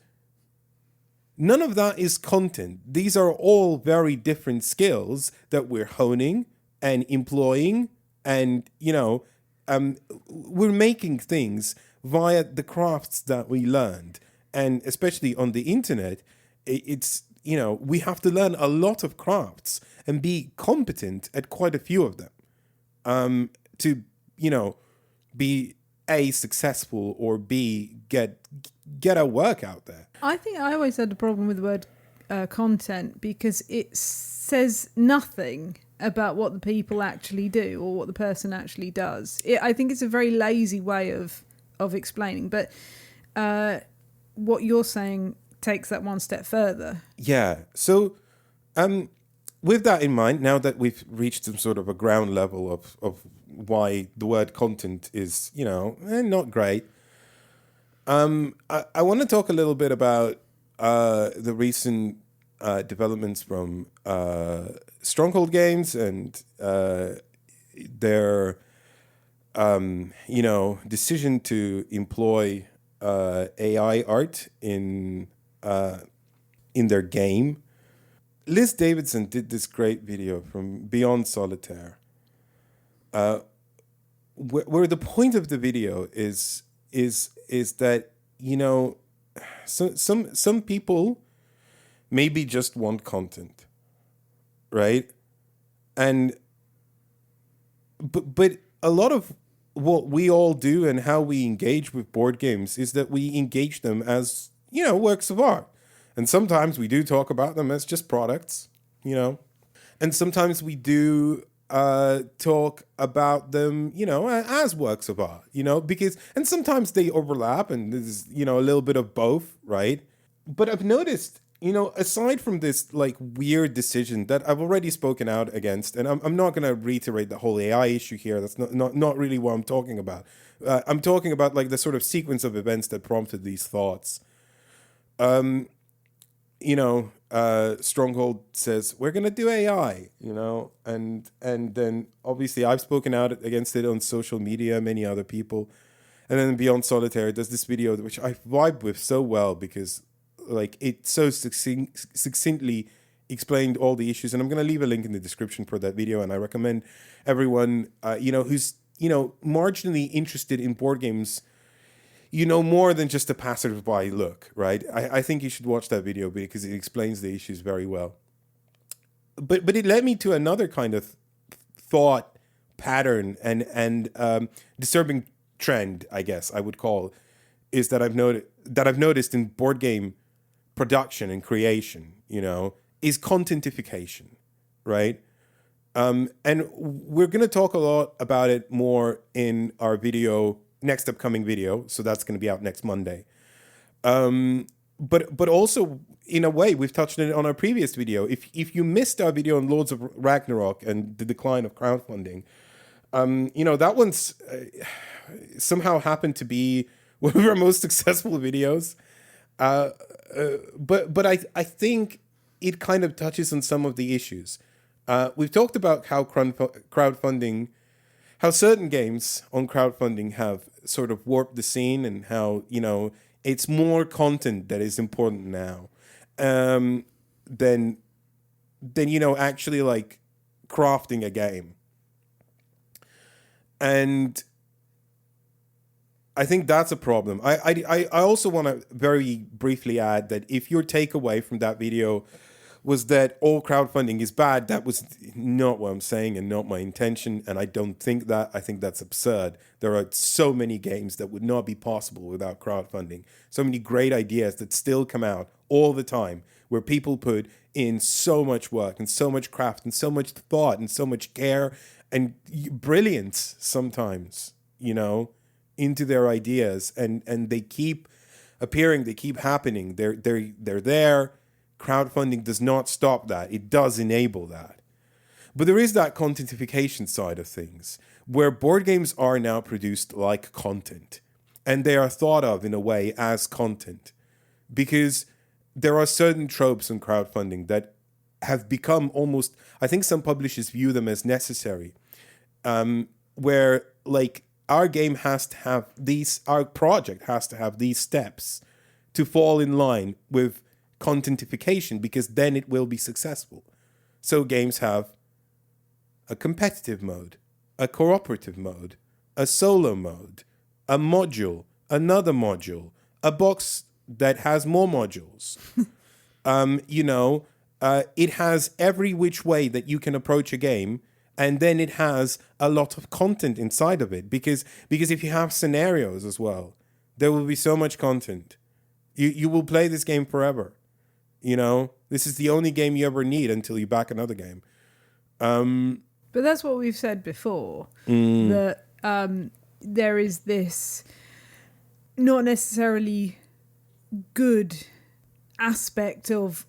None of that is content. These are all very different skills that we're honing and employing, and we're making things via the crafts that we learned. And especially on the internet, it's we have to learn a lot of crafts and be competent at quite a few of them to, be A, successful, or B, get our work out there. I think I always had a problem with the word content because it says nothing about what the people actually do or what the person actually does. I think it's a very lazy way of explaining. But what you're saying takes that one step further. Yeah. So, with that in mind, now that we've reached some sort of a ground level of why the word content is, not great, I want to talk a little bit about the recent developments from Stronghold Games and their, decision to employ AI art in their game. Liz Davidson did this great video from Beyond Solitaire, where the point of the video is that some people maybe just want content, right? But a lot of what we all do and how we engage with board games is that we engage them as works of art. And sometimes we do talk about them as just products, and sometimes we do talk about them, as works of art, and sometimes they overlap and there's, a little bit of both, right? But I've noticed, aside from this like weird decision that I've already spoken out against, and I'm not going to reiterate the whole AI issue here. That's not really what I'm talking about. I'm talking about like the sort of sequence of events that prompted these thoughts. Stronghold says we're gonna do AI, and then obviously I've spoken out against it on social media, many other people, and then Beyond Solitaire does this video which I vibe with so well because like it so succinctly explained all the issues, and I'm gonna leave a link in the description for that video, and I recommend everyone who's marginally interested in board games, more than just a passerby look, right? I think you should watch that video because it explains the issues very well. But it led me to another kind of thought pattern and disturbing trend, I guess I would call, is that I've noticed in board game production and creation, is contentification, right? And we're going to talk a lot about it more in our next upcoming video, so that's going to be out next Monday. But also, in a way, we've touched on it on our previous video. If you missed our video on Lords of Ragnarok and the decline of crowdfunding, that one's somehow happened to be one of our most successful videos. But I think it kind of touches on some of the issues. We've talked about how crowdfunding, how certain games on crowdfunding have sort of warped the scene, and how, it's more content that is important now than actually like crafting a game. And I think that's a problem. I also want to very briefly add that if your takeaway from that video was that all crowdfunding is bad, that was not what I'm saying and not my intention. And I don't think that. I think that's absurd. There are so many games that would not be possible without crowdfunding. So many great ideas that still come out all the time, where people put in so much work and so much craft and so much thought and so much care and brilliance sometimes, into their ideas. And they keep appearing, they keep happening. They're there. Crowdfunding does not stop that. It does enable that. But there is that contentification side of things, where board games are now produced like content. And they are thought of in a way as content. Because there are certain tropes in crowdfunding that have become almost, I think some publishers view them as necessary. Where like our game has to have our project has to have these steps to fall in line with contentification, because then it will be successful. So games have a competitive mode, a cooperative mode, a solo mode, a module, another module, a box that has more modules. It has every which way that you can approach a game, and then it has a lot of content inside of it, because if you have scenarios as well, there will be so much content. You will play this game forever. This is the only game you ever need until you back another game. But that's what we've said before, that there is this not necessarily good aspect of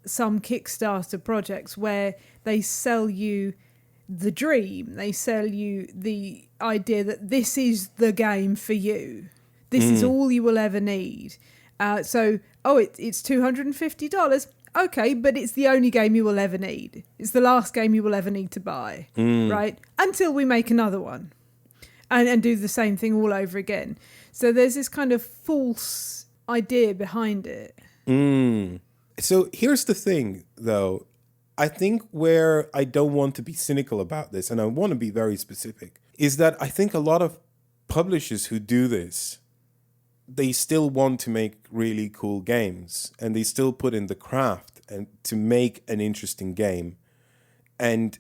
some Kickstarter projects where they sell you the dream, they sell you the idea that this is the game for you, this is all you will ever need. It's $250. Okay, but it's the only game you will ever need. It's the last game you will ever need to buy, right? Until we make another one and do the same thing all over again. So there's this kind of false idea behind it. So here's the thing, though. I think where I don't want to be cynical about this, and I want to be very specific, is that I think a lot of publishers who do this, they still want to make really cool games, and they still put in the craft and to make an interesting game. And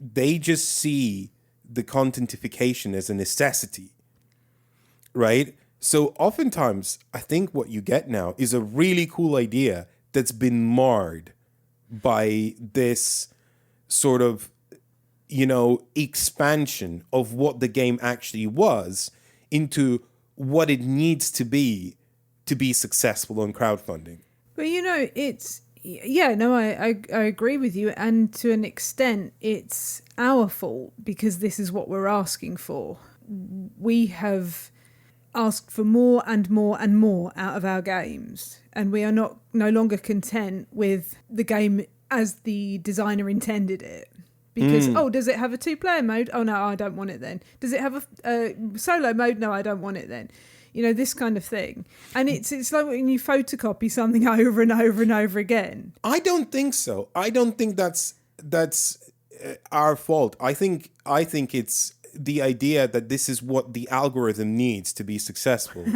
they just see the contentification as a necessity, right? So oftentimes, I think what you get now is a really cool idea that's been marred by this sort of, expansion of what the game actually was into what it needs to be successful on crowdfunding. But I agree with you. And to an extent, it's our fault because this is what we're asking for. We have asked for more and more and more out of our games, and we are no longer content with the game as the designer intended it. Because, does it have a 2-player mode? Oh, no, I don't want it then. Does it have a solo mode? No, I don't want it then. This kind of thing. And it's like when you photocopy something over and over and over again. I don't think so. I don't think that's our fault. I think it's the idea that this is what the algorithm needs to be successful,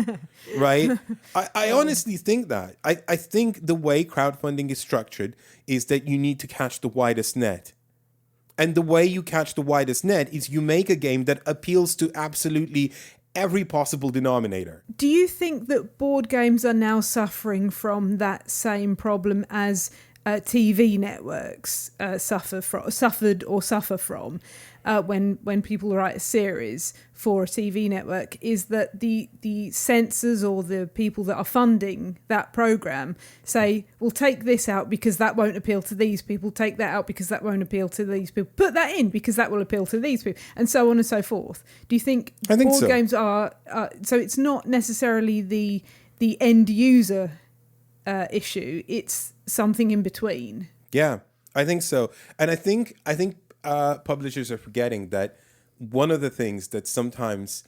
right? I honestly think that. I think the way crowdfunding is structured is that you need to catch the widest net. And the way you catch the widest net is you make a game that appeals to absolutely every possible denominator. Do you think that board games are now suffering from that same problem as TV networks suffer from when people write a series for a TV network? Is that the censors or the people that are funding that program say, we'll take this out because that won't appeal to these people, take that out because that won't appeal to these people, put that in because that will appeal to these people, and so on and so forth? Do you think board so. Games are so it's not necessarily the end user issue, it's something in between? Yeah, I think so. And I think publishers are forgetting that one of the things that sometimes,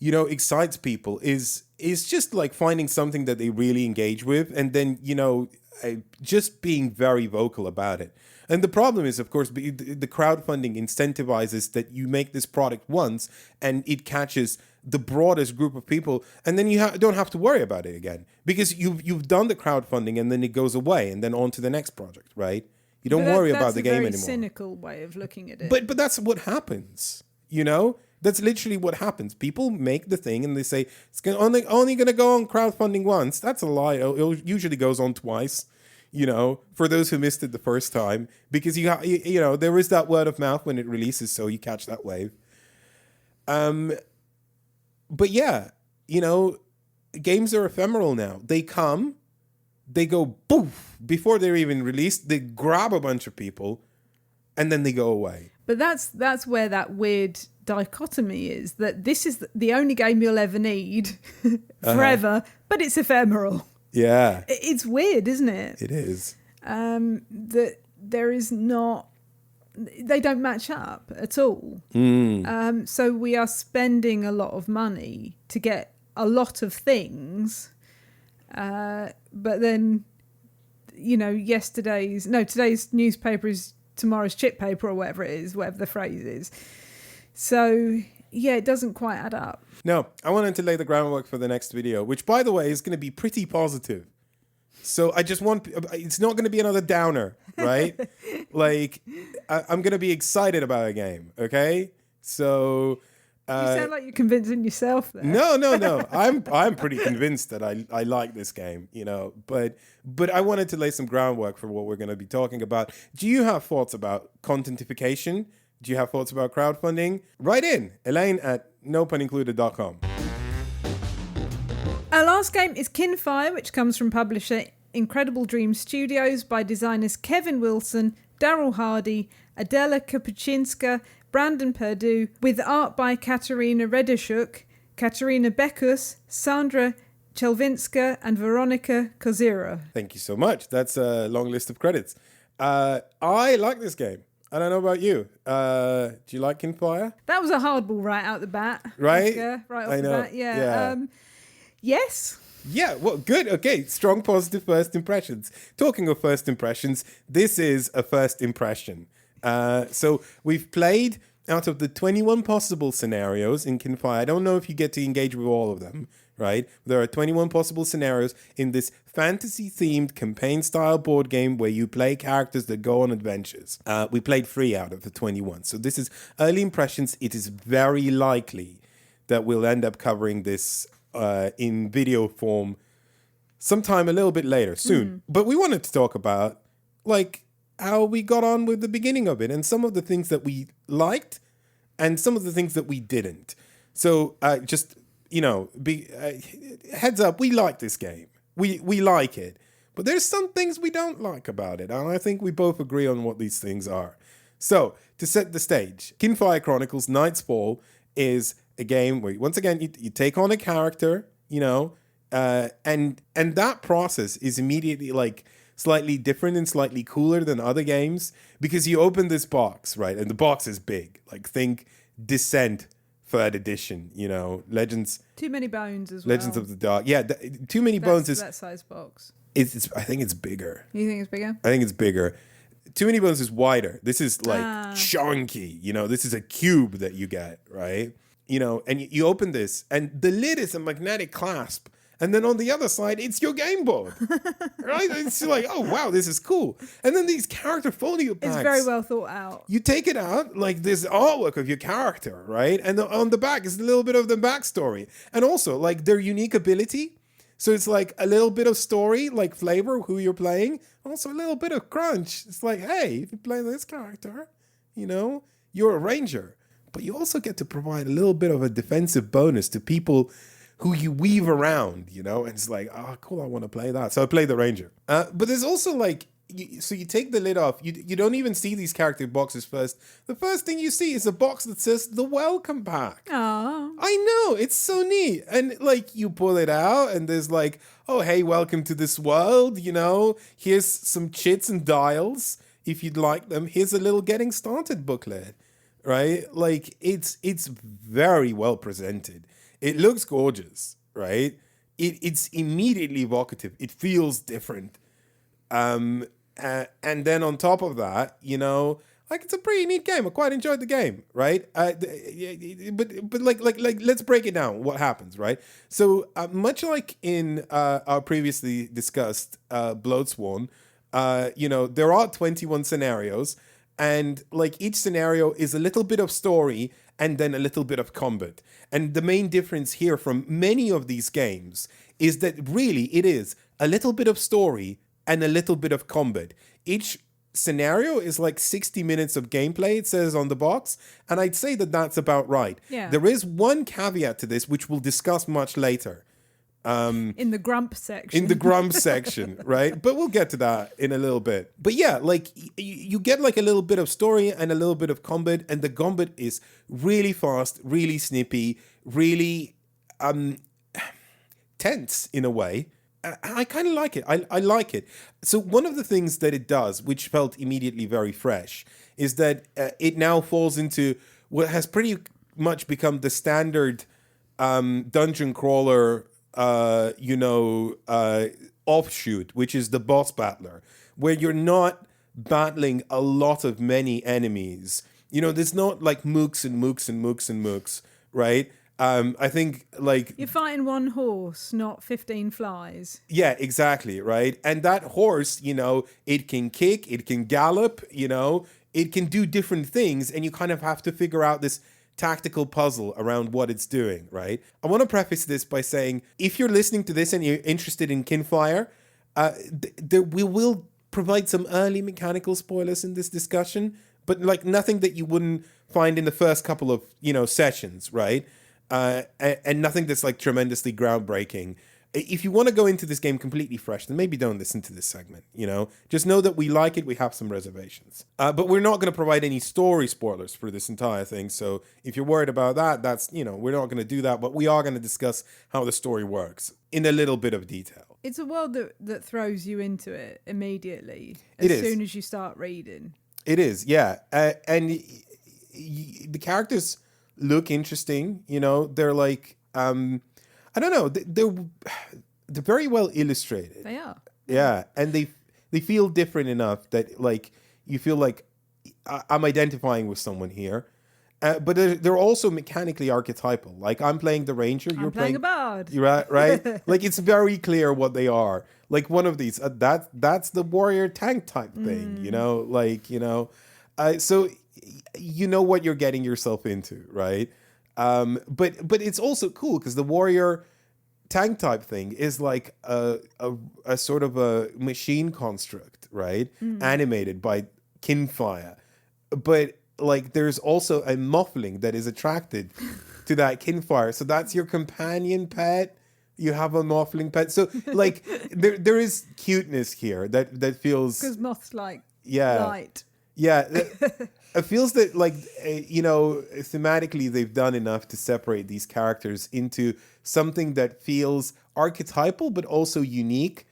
excites people is just like finding something that they really engage with, and then, just being very vocal about it. And the problem is, of course, the crowdfunding incentivizes that you make this product once and it catches the broadest group of people, and then you don't have to worry about it again because you've done the crowdfunding, and then it goes away, and then on to the next project, right? You don't worry about the game anymore. That's a very cynical way of looking at it. But that's what happens, That's literally what happens. People make the thing and they say it's only going to go on crowdfunding once. That's a lie. It usually goes on twice, for those who missed it the first time, because there is that word of mouth when it releases, so you catch that wave. But yeah, games are ephemeral now. They come, they go poof before they're even released. They grab a bunch of people, and then they go away. But that's where that weird dichotomy is, that this is the only game you'll ever need forever, but it's ephemeral. Yeah. It's weird, isn't it? It is. That there is not... They don't match up at all. So we are spending a lot of money to get a lot of things, but then, today's newspaper is tomorrow's chip paper, or whatever it is, whatever the phrase is. So, yeah, it doesn't quite add up. No, I wanted to lay the groundwork for the next video, which, by the way, is going to be pretty positive. So I just want... It's not going to be another downer, right? I'm going to be excited about a game, okay? So... you sound like you're convincing yourself there. No. I'm pretty convinced that I like this game, But I wanted to lay some groundwork for what we're going to be talking about. Do you have thoughts about contentification? Do you have thoughts about crowdfunding? Write in, Elaine@nopuncluded.com. Our last game is Kinfire, which comes from publisher Incredible Dream Studios by designers Kevin Wilson, Daryl Hardy, Adela Kapuczynska, Brandon Perdue, with art by Katarina Redishuk, Katarina Bekus, Sandra Chelvinska, and Veronica Kozira. Thank you so much. That's a long list of credits. I like this game. I don't know about you. Do you like Kinfire? That was a hardball right out the bat. Right? Right off I the know. bat. Yeah. Yes. Yeah, well, good. Okay, strong positive first impressions. Talking of first impressions, this is a first impression. So we've played out of the 21 possible scenarios in Kinfire. I don't know if you get to engage with all of them, right? There are 21 possible scenarios in this fantasy-themed campaign-style board game where you play characters that go on adventures. We played 3 out of the 21. So this is early impressions. It is very likely that we'll end up covering this in video form sometime a little bit later, soon. But we wanted to talk about, like, how we got on with the beginning of it and some of the things that we liked and some of the things that we didn't. So just, you know, heads up, we like this game. We like it. But there's some things we don't like about it. And I think we both agree on what these things are. So to set the stage, Kinfire Chronicles Night's Fall is a game where, once again, you take on a character, you know, and that process is immediately, like, slightly different and slightly cooler than other games because you open this box, right? And the box is big. Like, think Descent 3rd edition, you know, Legends. Too Many Bones as well. Legends of the Dark. Yeah, Too Many Bones is... that size box. I think it's bigger. You think it's bigger? I think it's bigger. Too Many Bones is wider. This is, like, chunky. You know, this is a cube that you get, right? You know, and you open this, and the lid is a magnetic clasp. And then on the other side, it's your game board, right? It's like, oh, wow, this is cool. And then these character folio packs. It's very well thought out. You take it out, like this artwork of your character, right? And on the back is a little bit of the backstory. And also, like, their unique ability. So it's like a little bit of story, like flavor, who you're playing. Also a little bit of crunch. It's like, hey, if you play this character, you know, you're a ranger. But you also get to provide a little bit of a defensive bonus to people who you weave around, you know, and it's like, oh, cool, I want to play that. So I play the ranger. But there's also, like, so you take the lid off. You don't even see these character boxes first. The first thing you see is a box that says the welcome pack. Aww. I know, it's so neat. And, like, you pull it out and there's like, oh, hey, welcome to this world, you know. Here's some chits and dials if you'd like them. Here's a little getting started booklet, right? Like, it's very well presented. It looks gorgeous, right? It's immediately evocative. It feels different. And then on top of that, you know, like, it's a pretty neat game. I quite enjoyed the game, right? But let's break it down. What happens, right? So much like in our previously discussed Bloatsworn, you know, there are 21 scenarios, and, like, each scenario is a little bit of story and then a little bit of combat. And the main difference here from many of these games is that really it is a little bit of story and a little bit of combat. Each scenario is like 60 minutes of gameplay, it says on the box, and I'd say that that's about right. Yeah. There is one caveat to this, which we'll discuss much later. In the grump section. In the grump section, right? But we'll get to that in a little bit. But yeah, like, you get, like, a little bit of story and a little bit of combat, and the combat is really fast, really snippy, really tense in a way. I kind of like it. I like it. So one of the things that it does, which felt immediately very fresh, is that it now falls into what has pretty much become the standard dungeon crawler offshoot, which is the boss battler, where you're not battling a lot of many enemies. You know, there's not like mooks and mooks and mooks and mooks, right? I think, like, you're fighting one horse, not 15 flies. Yeah, exactly, right? And that horse, you know, it can kick, it can gallop, you know, it can do different things, and you kind of have to figure out this tactical puzzle around what it's doing, right? I want to preface this by saying, if you're listening to this and you're interested in Kinfire, we will provide some early mechanical spoilers in this discussion, but, like, nothing that you wouldn't find in the first couple of, you know, sessions, right? And nothing that's, like, tremendously groundbreaking. if you want to go into this game completely fresh, then maybe don't listen to this segment, Just know that we like it, we have some reservations. But we're not going to provide any story spoilers for this entire thing, so if you're worried about that, that's, we're not going to do that, but we are going to discuss how the story works in a little bit of detail. It's a world that throws you into it immediately It as is. soon as you start reading. It is, yeah. And the characters look interesting, they're like, I don't know, they're very well illustrated. They are. Yeah, and they feel different enough that like you feel like I'm identifying with someone here. But they're also mechanically archetypal. Like I'm playing the ranger, you're playing a bard. You're right? Like it's very clear what they are. Like one of these, that's the warrior tank type thing, so you know what you're getting yourself into, right? But it's also cool because the warrior tank type thing is like a sort of a machine construct, right? Animated by Kinfire. But like there's also a muffling that is attracted to that Kinfire. So that's your companion pet. You have a muffling pet. So like there is cuteness here that feels, because moths like yeah, light. Yeah. It feels that like, thematically they've done enough to separate these characters into something that feels archetypal, but also unique.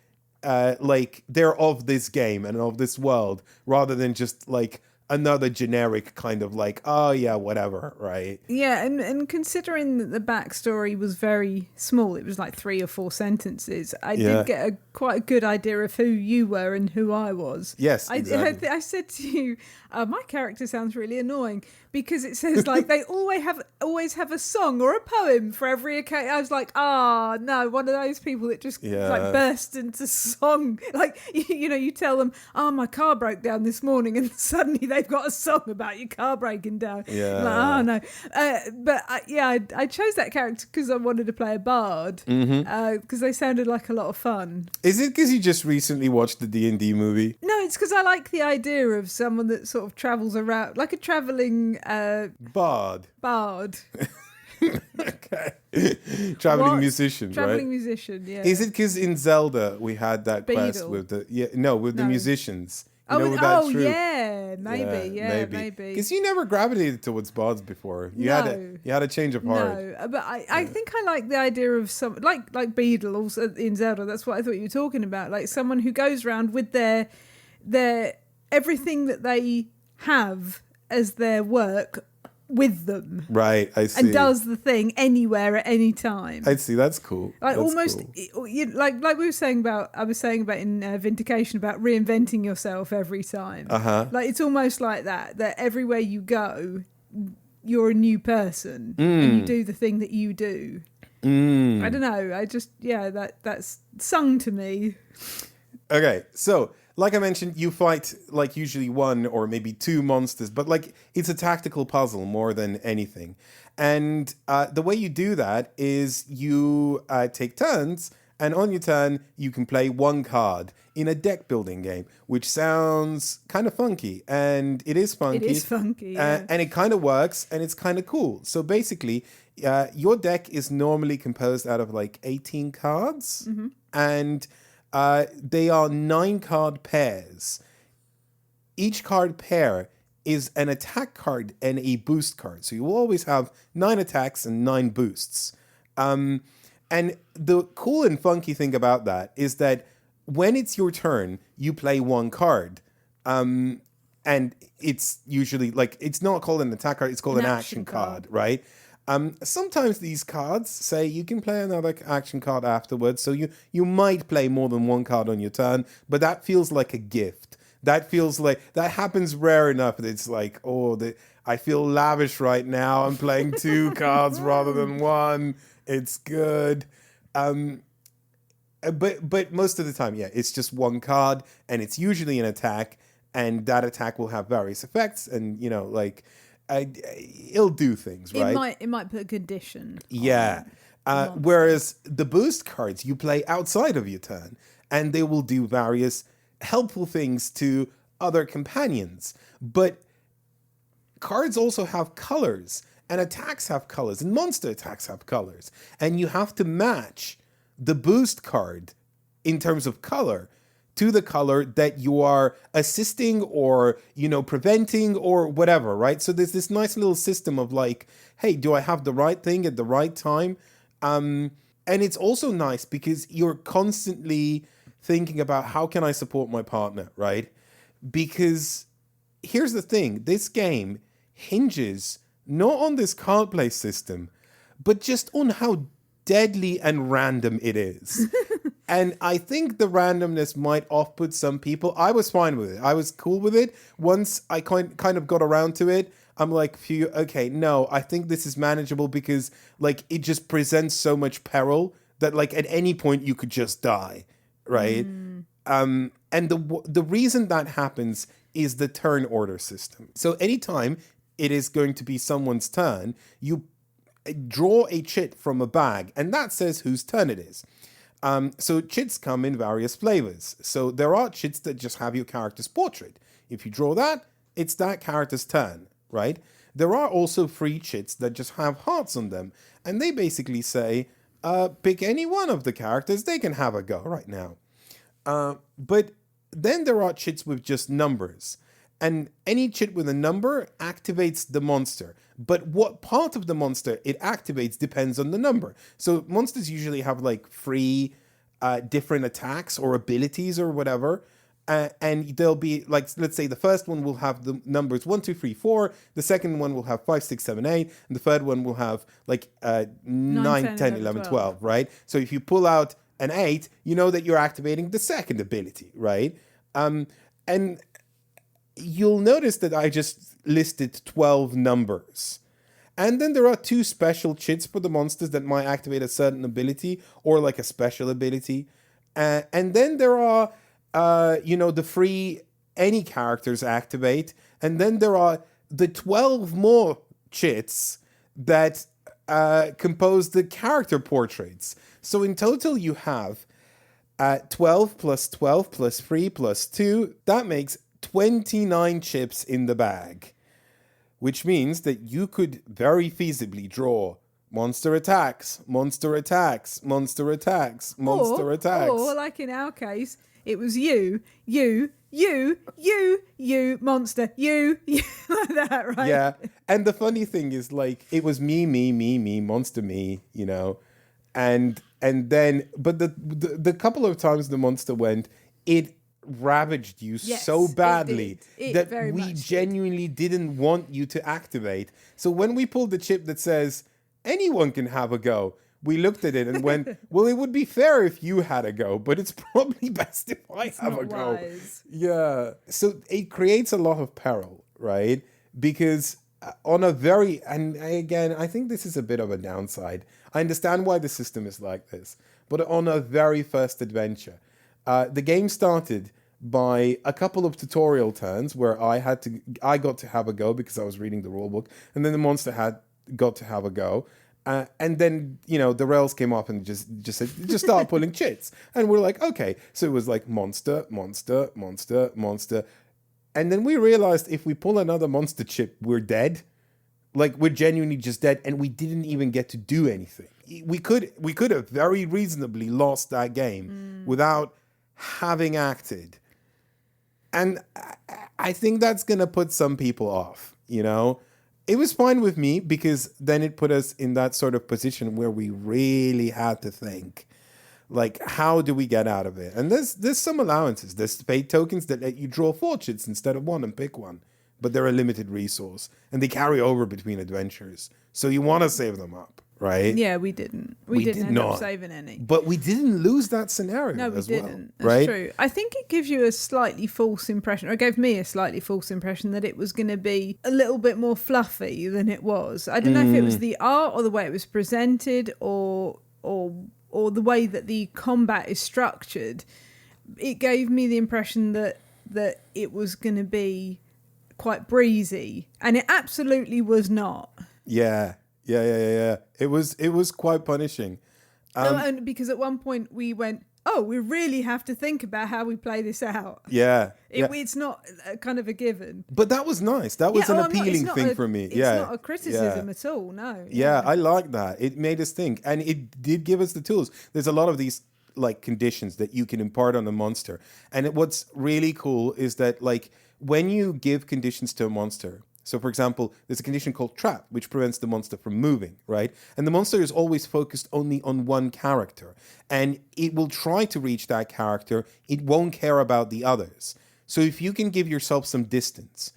Like they're of this game and of this world rather than just like another generic kind of like, oh yeah, whatever, right? Yeah, and considering that the backstory was very small, it was like 3 or 4 sentences, I did get quite a good idea of who you were and who I was. Yes, exactly. I said to you, my character sounds really annoying because it says like they always have a song or a poem for every occasion. I was like, no, one of those people that just like burst into song. Like, you tell them, my car broke down this morning, and suddenly they've got a song about your car breaking down. Yeah. Like, no. I chose that character because I wanted to play a bard because they sounded like a lot of fun. Is it because you just recently watched the D&D movie? No, it's because I like the idea of someone that sort of travels around, like a travelling Bard. Okay. Traveling musician, Traveling right? musician, yeah. Is it because in Zelda we had that quest Beedle. with the musicians? Maybe. Maybe. Because you never gravitated towards bards before. You had a change of heart. No, but I think I like the idea of some like Beedle also in Zelda. That's what I thought you were talking about. Like someone who goes around with their everything that they have as their work with them. Right, I see. And does the thing anywhere at any time. I see, that's cool. Like that's almost cool. Like I was saying about in Vindication about reinventing yourself every time. Like it's almost like that everywhere you go you're a new person and you do the thing that you do. I don't know, I just that's sung to me. Okay, so like I mentioned, you fight like usually 1 or maybe 2 monsters, but like it's a tactical puzzle more than anything. And the way you do that is you take turns, and on your turn you can play 1 card in a deck building game, which sounds kind of funky, and it is funky. It is funky, yeah. And it kind of works, and it's kind of cool. So basically, your deck is normally composed out of like 18 cards, and they are 9 card pairs. Each card pair is an attack card and a boost card. So you will always have 9 attacks and 9 boosts. And the cool and funky thing about that is that when it's your turn, you play 1 card. And it's usually like, it's not called an attack card, it's called an action card, right? Sometimes these cards say you can play another action card afterwards, so you might play more than 1 card on your turn, but that feels like a gift. That feels like, that happens rare enough that it's like, I feel lavish right now. I'm playing 2 cards rather than 1. It's good. But most of the time, it's just 1 card, and it's usually an attack, and that attack will have various effects, and it'll do things, right? It might put a condition. Yeah. Whereas the boost cards you play outside of your turn, and they will do various helpful things to other companions. But cards also have colors, and attacks have colors, and monster attacks have colors. And you have to match the boost card in terms of color to the color that you are assisting or, preventing or whatever, right? So there's this nice little system of like, hey, do I have the right thing at the right time? And it's also nice because you're constantly thinking about how can I support my partner, right? Because here's the thing, this game hinges not on this card play system, but just on how deadly and random it is. And I think the randomness might off-put some people. I was fine with it. I was cool with it. Once I kind of got around to it, I'm like, okay, no, I think this is manageable because like it just presents so much peril that like at any point you could just die, right? And the reason that happens is the turn order system. So anytime it is going to be someone's turn, you draw a chit from a bag, and that says whose turn it is. So chits come in various flavors. So there are chits that just have your character's portrait. If you draw that, it's that character's turn, right? There are also free chits that just have hearts on them, and they basically say, pick any one of the characters, they can have a go right now. But then there are chits with just numbers. And any chit with a number activates the monster. But what part of the monster it activates depends on the number. So monsters usually have like free different attacks or abilities or whatever. And they'll be like, let's say the first one will have the numbers 1, 2, 3, 4. The second one will have 5, 6, 7, 8. And the third one will have like 9, 10, 11, 12, right? So if you pull out an 8, you know that you're activating the second ability, right? And you'll notice that I just listed 12 numbers. And then there are 2 special chits for the monsters that might activate a certain ability or like a special ability. And then there are, the free any characters activate. And then there are the 12 more chits that compose the character portraits. So in total you have 12 plus 12 plus 3 plus 2. That makes 29 chips in the bag, which means that you could very feasibly draw monster attacks, monster attacks, monster attacks, monster attacks. Or like in our case, it was you, monster, you, like that, right? Yeah. And the funny thing is like it was me, monster me, and then but the couple of times the monster went, it ravaged you so badly that we genuinely didn't want you to activate. So when we pulled the chip that says anyone can have a go, we looked at it and went, well, it would be fair if you had a go, but it's probably best if I have a go. Wise. Yeah. So it creates a lot of peril, right? Because on a very, and again, I think this is a bit of a downside. I understand why the system is like this, but on a very first adventure, the game started by a couple of tutorial turns where I got to have a go because I was reading the rulebook, and then the monster got to have a go. And then, the rails came up and just said, just start pulling chits. And we're like, okay. So it was like monster, monster, monster, monster. And then we realized if we pull another monster chip, we're dead. Like we're genuinely just dead, and we didn't even get to do anything. We could have very reasonably lost that game without having acted. And I think that's going to put some people off, It was fine with me because then it put us in that sort of position where we really had to think, like, how do we get out of it? And there's some allowances. There's fate tokens that let you draw 4 chits instead of 1 and pick one. But they're a limited resource, and they carry over between adventures. So you want to save them up, right? Yeah, we didn't. We didn't end up saving any. But we didn't lose that scenario. No, we didn't. Well, right? That's true. I think it gives you a slightly false impression, or it gave me a slightly false impression that it was going to be a little bit more fluffy than it was. I don't know if it was the art or the way it was presented or the way that the combat is structured. It gave me the impression that it was going to be quite breezy, and it absolutely was not. Yeah. It was quite punishing. No, and because at one point we went, oh, we really have to think about how we play this out. Yeah. It's not kind of a given. But that was nice. That was an appealing thing for me. It's not a criticism at all, no. Yeah, I like that. It made us think. And it did give us the tools. There's a lot of these like conditions that you can impart on a monster. And what's really cool is that like when you give conditions to a monster, so for example, there's a condition called trap, which prevents the monster from moving, right? And the monster is always focused only on one character. And it will try to reach that character. It won't care about the others. So if you can give yourself some distance,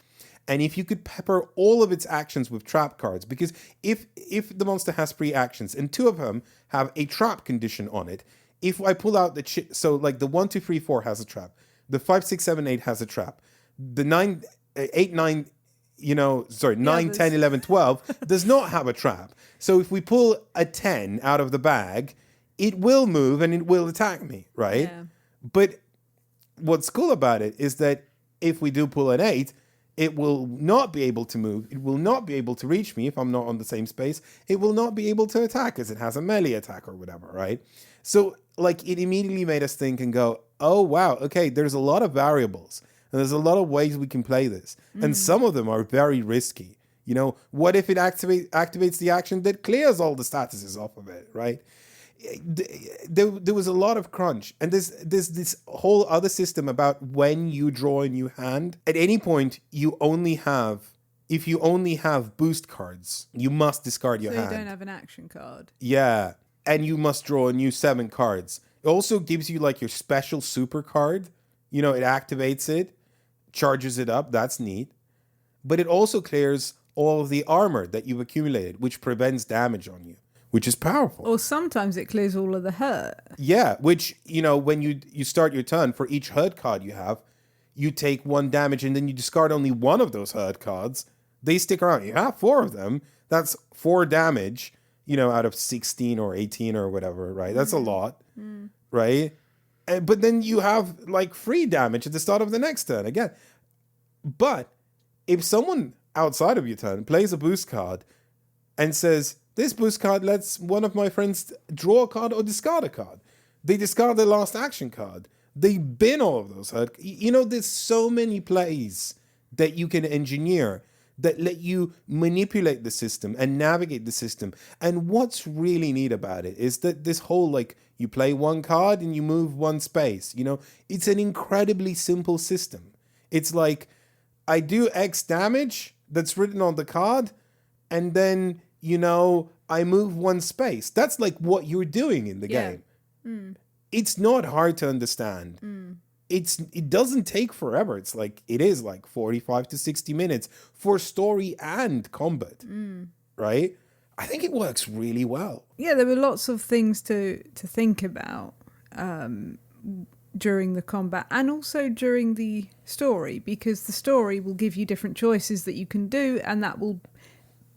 and if you could pepper all of its actions with trap cards, because if the monster has 3 actions and 2 of them have a trap condition on it, if I pull out so like the 1, 2, 3, 4 has a trap, the 5, 6, 7, 8 has a trap, the 9, 8, 9, 9, 10, 11, 12 does not have a trap. So if we pull a 10 out of the bag, it will move and it will attack me, right? Yeah. But what's cool about it is that if we do pull an 8, it will not be able to move. It will not be able to reach me if I'm not on the same space. It will not be able to attack as it has a melee attack or whatever, right? So like it immediately made us think and go, oh, wow, okay, there's a lot of variables. And there's a lot of ways we can play this. And some of them are very risky. You know, what if it activates the action that clears all the statuses off of it, right? There was a lot of crunch. And there's this whole other system about when you draw a new hand. At any point, if you only have boost cards, you must discard your hand. So you don't have an action card. Yeah. And you must draw a new 7 cards. It also gives you like your special super card. You know, it activates it, charges it up. That's neat. But it also clears all of the armor that you've accumulated, which prevents damage on you, which is powerful. Or sometimes it clears all of the hurt. Yeah, which, you know, when you start your turn, for each hurt card you have, you take 1 damage and then you discard only 1 of those hurt cards. They stick around. You have 4 of them. That's 4 damage, you know, out of 16 or 18 or whatever, right? That's a lot, right? But then you have like 3 damage at the start of the next turn again. But if someone outside of your turn plays a boost card and says, this boost card lets one of my friends draw a card or discard a card, they discard their last action card. They bin all of those hurt. You know, there's so many plays that you can engineer that let you manipulate the system and navigate the system. And what's really neat about it is that this whole, like, you play 1 card and you move 1 space, you know, it's an incredibly simple system. It's like, I do X damage that's written on the card, and then, you know, I move 1 space. That's like what you're doing in the game. It's not hard to understand. It doesn't take forever. It's like, it is like 45 to 60 minutes for story and combat, right? I think it works really well. Yeah, there were lots of things to think about during the combat and also during the story, because the story will give you different choices that you can do, and that will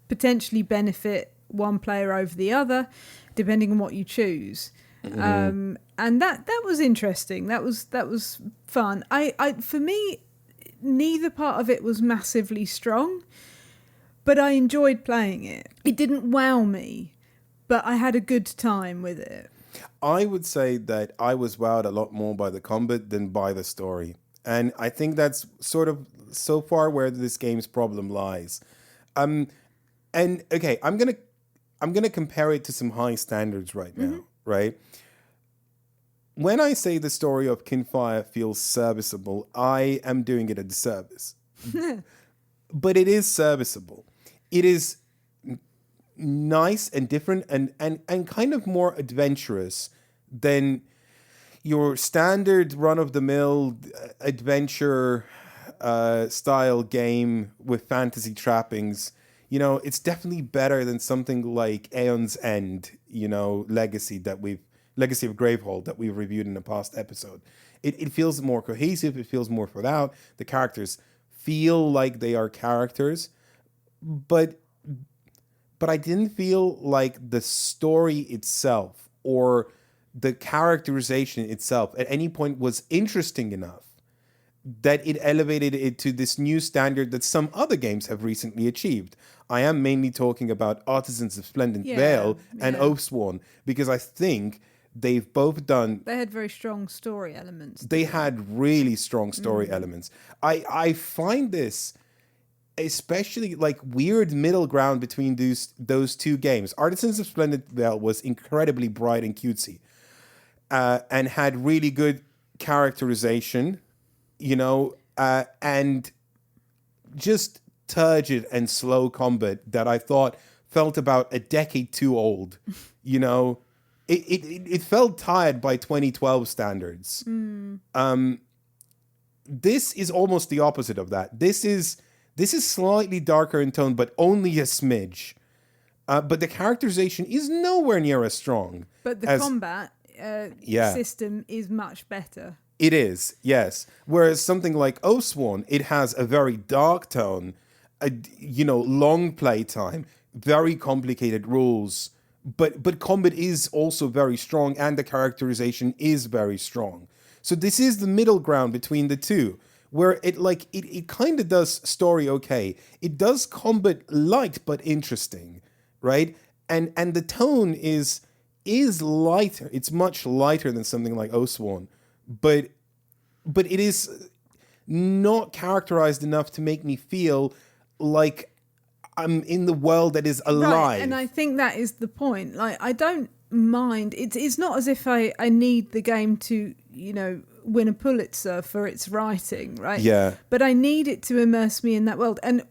potentially benefit one player over the other, depending on what you choose. And that was interesting. That was fun. I for me, neither part of it was massively strong, but I enjoyed playing it. It didn't wow me, but I had a good time with it. I would say that I was wowed a lot more by the combat than by the story. And I think that's sort of so far where this game's problem lies. And okay, I'm gonna compare it to some high standards right now, right? When I say the story of Kinfire feels serviceable, I am doing it a disservice. But it is serviceable. It is nice and different and kind of more adventurous than your standard run-of-the-mill adventure style game with fantasy trappings. You know, it's definitely better than something like Aeon's End, you know, Legacy of Gravehold that we've reviewed in a past episode. It feels more cohesive. It feels more thought out. The characters feel like they are characters, but I didn't feel like the story itself or the characterization itself at any point was interesting enough that it elevated it to this new standard that some other games have recently achieved. I am mainly talking about Artisans of Splendid Vale and Oathsworn, because I think they've both done. They had very strong story elements. They had really strong story elements. I find this especially like weird middle ground between those two games. Artisans of Splendid Vale was incredibly bright and cutesy, and had really good characterization, and just turgid and slow combat that I thought felt about a decade too old. It felt tired by 2012 standards. This is almost the opposite of that. This is slightly darker in tone, but only a smidge. But the characterization is nowhere near as strong. But the combat system is much better. It is, yes. Whereas something like Oathsworn, it has a very dark tone, long play time, very complicated rules, but combat is also very strong, and the characterization is very strong. So this is the middle ground between the two, where it kind of does story okay. It does combat light but interesting, right? And the tone is lighter. It's much lighter than something like Oathsworn, but it is not characterized enough to make me feel like I'm in the world that is alive. Right, and I think that is the point. Like, I don't mind. It's not as if I need the game to, win a Pulitzer for its writing, right? Yeah. But I need it to immerse me in that world. And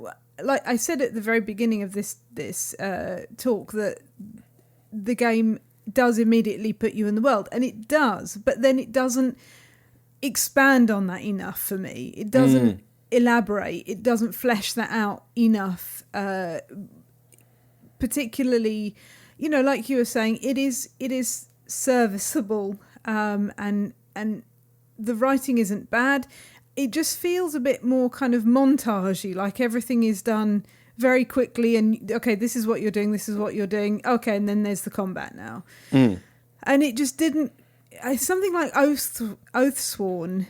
like I said at the very beginning of this talk, that the game does immediately put you in the world, and it does, but then it doesn't expand on that enough for me. It doesn't elaborate. It doesn't flesh that out enough. Particularly, like you were saying, it is serviceable, and the writing isn't bad. It just feels a bit more kind of montagey, like everything is done very quickly, and okay, this is what you're doing, this is what you're doing, okay, and then there's the combat now. And it just didn't. Something like Oathsworn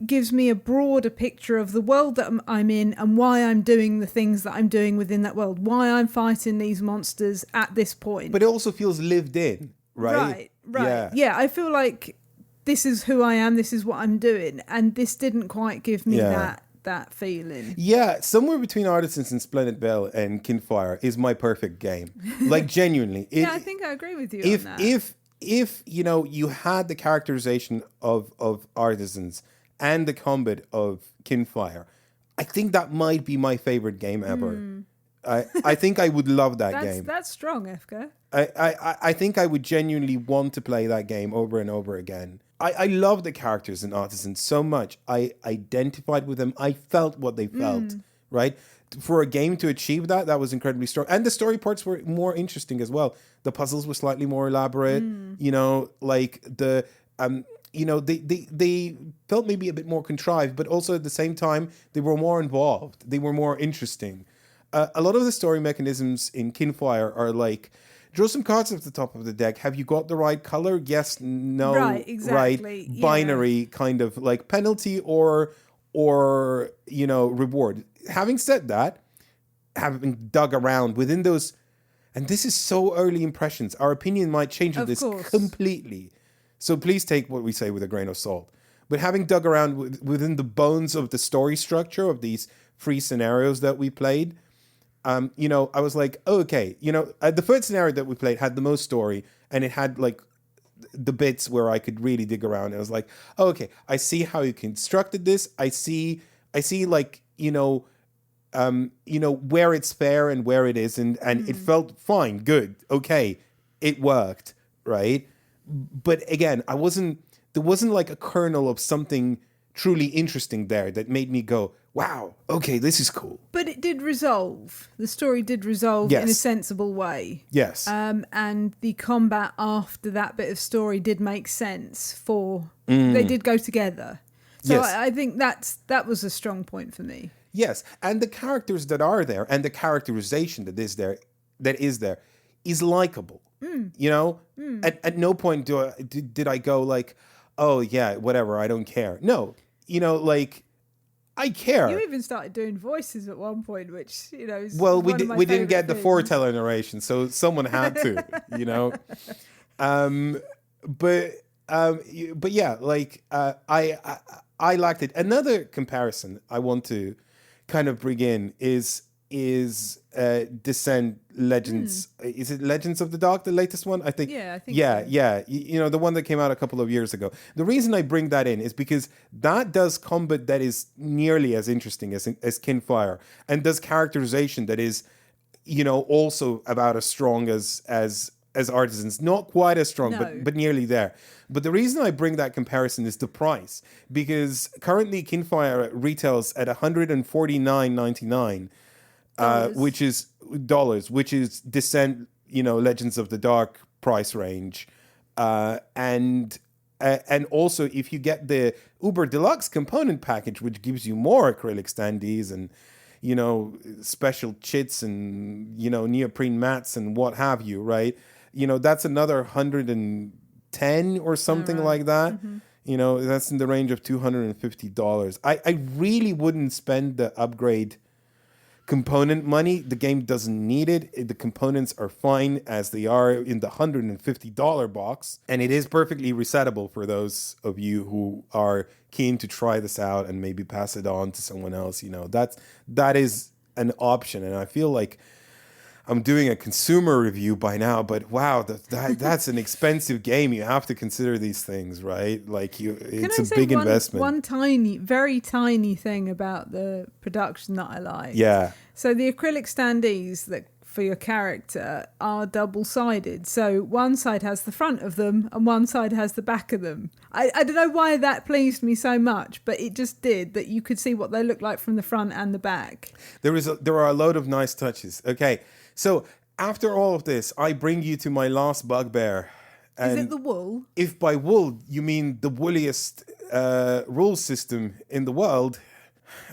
gives me a broader picture of the world that I'm in, and why I'm doing the things that I'm doing within that world, why I'm fighting these monsters at this point. But it also feels lived in, right? Right. Yeah, I feel like this is who I am, this is what I'm doing, and this didn't quite give me that feeling. Yeah, somewhere between Artisans and Splendid Vale and Kinfire is my perfect game. Like, genuinely. I think I agree with you on that. If you had the characterization of Artisans and the combat of Kinfire, I think that might be my favorite game ever. I think I would love that game. That's strong, Efka. I think I would genuinely want to play that game over and over again. I love the characters in Artisans so much. I identified with them. I felt what they felt, right? For a game to achieve that was incredibly strong. And the story parts were more interesting as well. The puzzles were slightly more elaborate, like the... they felt maybe a bit more contrived, but also at the same time, they were more involved. They were more interesting. A lot of the story mechanisms in Kinfire are like, draw some cards off the top of the deck. Have you got the right color? Yes, no, right, exactly. Right. Binary kind of like penalty or reward. Having said that, having dug around within those, and this is so early impressions, our opinion might change on this completely. So please take what we say with a grain of salt. But having dug around within the bones of the story structure of these 3 scenarios that we played, I was like, oh, okay, the first scenario that we played had the most story, and it had like the bits where I could really dig around. And I was like, oh, okay, I see how you constructed this. I see like, where it's fair and where it isn't. And it felt fine, good, okay, it worked, right? But again, there wasn't like a kernel of something truly interesting there that made me go, wow, okay, this is cool. But it did resolve. The story did resolve in a sensible way. Yes. And the combat after that bit of story did make sense they did go together. So yes. I think that was a strong point for me. Yes. And the characters that are there and the characterization that is there is likable. At no point did I go like, oh yeah, whatever, I don't care. No, like I care. You even started doing voices at one point, which is well, we didn't get the foreteller narration, so someone had to, but but yeah, like I liked it. Another comparison I want to kind of bring in is Descent Legends. Is it Legends of the Dark, the latest one? I think. Yeah, I think Yeah, so. yeah. You know, the one that came out a couple of years ago. The reason I bring that in is because that does combat that is nearly as interesting as Kinfire, and does characterization that is, you know, also about as strong as Artisans. Not quite as strong, No. but nearly there. But the reason I bring that comparison is the price, because currently Kinfire retails at $149.99, which is dollars, which is Descent, you know, Legends of the Dark price range, and also if you get the Uber Deluxe component package, which gives you more acrylic standees and, you know, special chits and, you know, neoprene mats and what have you, right? You know, that's another 110 or something like that. You know, that's in the range of $250. I really wouldn't spend the upgrade component money. The game doesn't need it. The components are fine as they are in the $150 box. And it is perfectly resettable for those of you who are keen to try this out and maybe pass it on to someone else. You know, that is an option. And I feel like I'm doing a consumer review by now, but wow, that's an expensive game. You have to consider these things, right? Like it's a big investment. One tiny, very tiny thing about the production that I like. Yeah. So the acrylic standees that for your character are double-sided. So one side has the front of them and one side has the back of them. I don't know why that pleased me so much, but it just did, that you could see what they look like from the front and the back. There are a load of nice touches. Okay. So after all of this, I bring you to my last bugbear. Is it the wool? If by wool you mean the wooliest rule system in the world,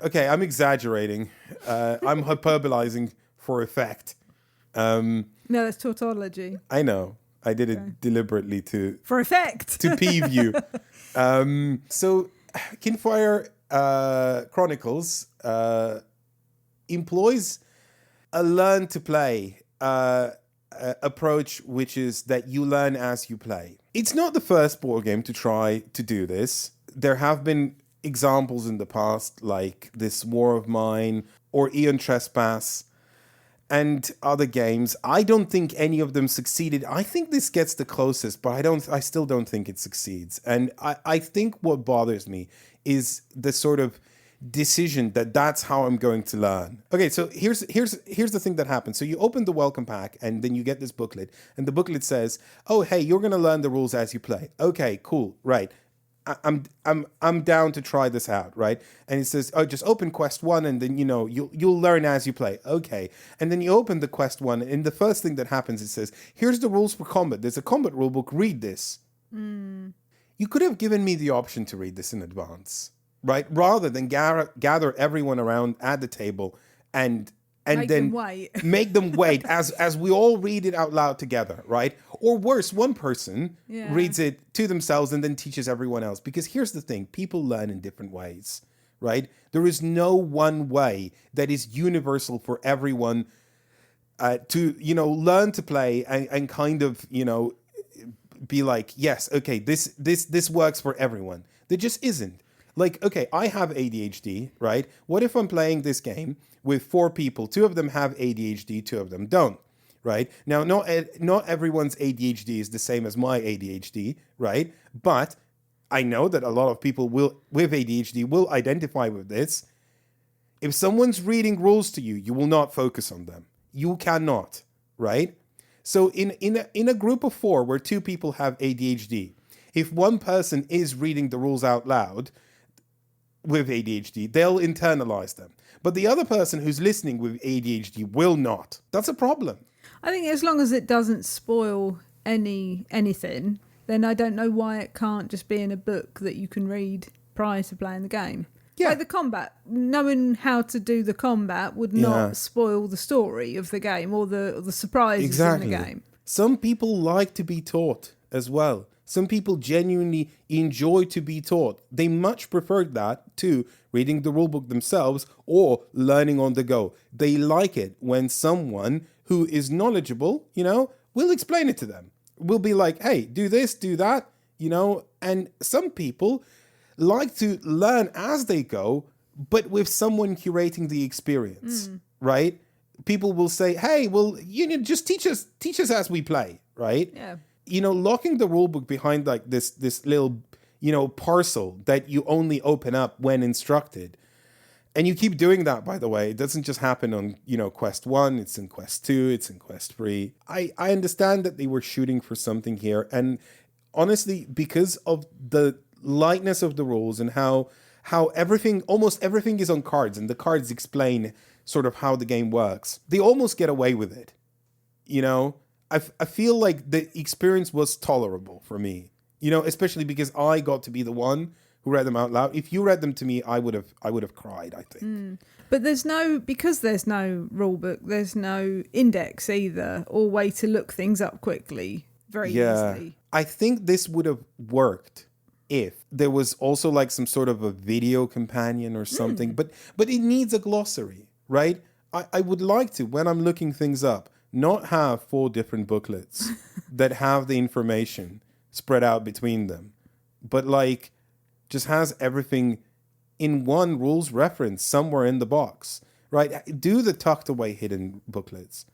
okay, I'm exaggerating. I'm hyperbolizing for effect. No, that's tautology. I know. I did it deliberately for effect to peeve you. So, Kinfire Chronicles employs a learn to play approach, which is that you learn as you play. It's not the first board game to try to do this. There have been examples in the past, like this War of Mine or Eon Trespass and other games. I don't think any of them succeeded. I think this gets the closest, but I still don't think it succeeds. And I think what bothers me is the sort of decision that that's how I'm going to learn. Okay, so here's the thing that happens. So you open the welcome pack and then you get this booklet, and the booklet says, "Oh, hey, you're going to learn the rules as you play." Okay, cool, right? I'm down to try this out, right? And it says, "Oh, just open quest 1 and then, you know, you'll learn as you play." Okay. And then you open the quest 1 and the first thing that happens, it says, "Here's the rules for combat. There's a combat rule book. Read this." You could have given me the option to read this in advance, right? Rather than gather everyone around at the table and make then them wait. make them wait as we all read it out loud together, right? Or worse, one person reads it to themselves and then teaches everyone else. Because here's the thing, people learn in different ways, right? There is no one way that is universal for everyone to, you know, learn to play and kind of, you know, be like, yes, okay, this works for everyone. There just isn't. Like, okay, I have ADHD, right? What if I'm playing this game with 4 people? 2 of them have ADHD, 2 of them don't, right? Now, not everyone's ADHD is the same as my ADHD, right? But I know that a lot of people with ADHD will identify with this. If someone's reading rules to you, you will not focus on them. You cannot, right? So in a group of 4 where 2 people have ADHD, if one person is reading the rules out loud with ADHD, they'll internalize them. But the other person who's listening with ADHD will not. That's a problem. I think as long as it doesn't spoil anything, then I don't know why it can't just be in a book that you can read prior to playing the game. Yeah. Like the combat, knowing how to do the combat would not spoil the story of the game or the surprises in the game. Some people like to be taught as well. Some people genuinely enjoy to be taught. They much prefer that to reading the rulebook themselves or learning on the go. They like it when someone who is knowledgeable, you know, will explain it to them, will be like, hey, do this, do that, and some people like to learn as they go, but with someone curating the experience, right? People will say, hey, well, just teach us as we play, right? Yeah. Locking the rule book behind like this little, parcel that you only open up when instructed. And you keep doing that, by the way. It doesn't just happen on, Quest 1. It's in Quest 2. It's in Quest 3. I understand that they were shooting for something here. And honestly, because of the lightness of the rules and how almost everything is on cards, and the cards explain sort of how the game works, they almost get away with it. I feel like the experience was tolerable for me, especially because I got to be the one who read them out loud. If you read them to me, I would have cried, I think. But there's no rule book, there's no index either, or way to look things up quickly, very easily. I think this would have worked if there was also like some sort of a video companion or something, but it needs a glossary, right? I would like to, when I'm looking things up, not have 4 different booklets that have the information spread out between them, but like just has everything in one rules reference somewhere in the box, right? Do the tucked away hidden booklets,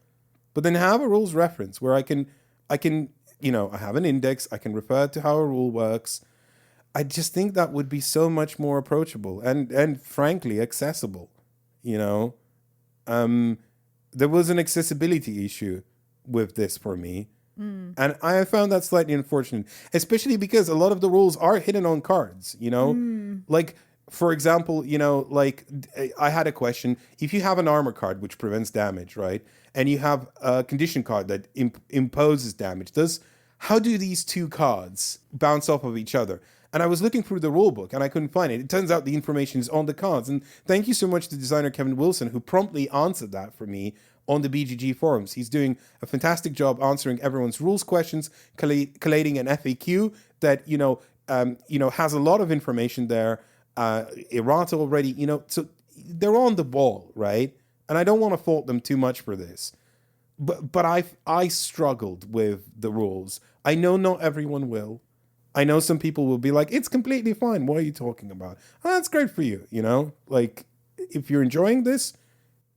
but then have a rules reference where I can, I have an index, I can refer to how a rule works. I just think that would be so much more approachable and frankly accessible, There was an accessibility issue with this for me. And I have found that slightly unfortunate, especially because a lot of the rules are hidden on cards, Like, for example, like I had a question. If you have an armor card which prevents damage, right? And you have a condition card that imposes damage, how do these 2 cards bounce off of each other? And I was looking through the rule book and I couldn't find it. It turns out the information is on the cards. And thank you so much to designer Kevin Wilson, who promptly answered that for me on the BGG forums. He's doing a fantastic job answering everyone's rules questions, collating an FAQ that, has a lot of information there. Errata already, so they're on the ball, right? And I don't want to fault them too much for this. But I struggled with the rules. I know not everyone will. I know some people will be like, it's completely fine. What are you talking about? Oh, that's great for you, Like, if you're enjoying this,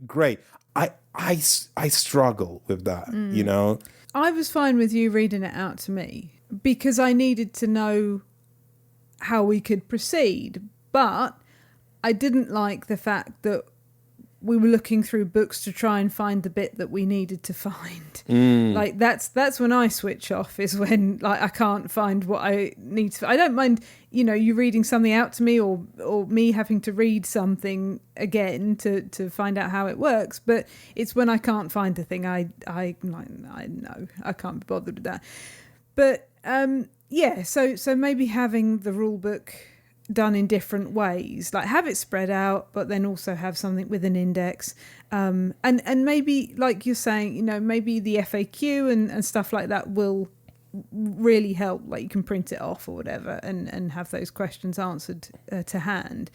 great. I struggle with that, I was fine with you reading it out to me because I needed to know how we could proceed. But I didn't like the fact that we were looking through books to try and find the bit that we needed to find. Like that's when I switch off, is when like I can't find what I need to. I don't mind, you reading something out to me or me having to read something again to find out how it works. But it's when I can't find the thing, I know I can't be bothered with that. But so maybe having the rule book done in different ways, like have it spread out, but then also have something with an index, and maybe like you're saying, maybe the FAQ and stuff like that will really help. Like you can print it off or whatever and have those questions answered to hand.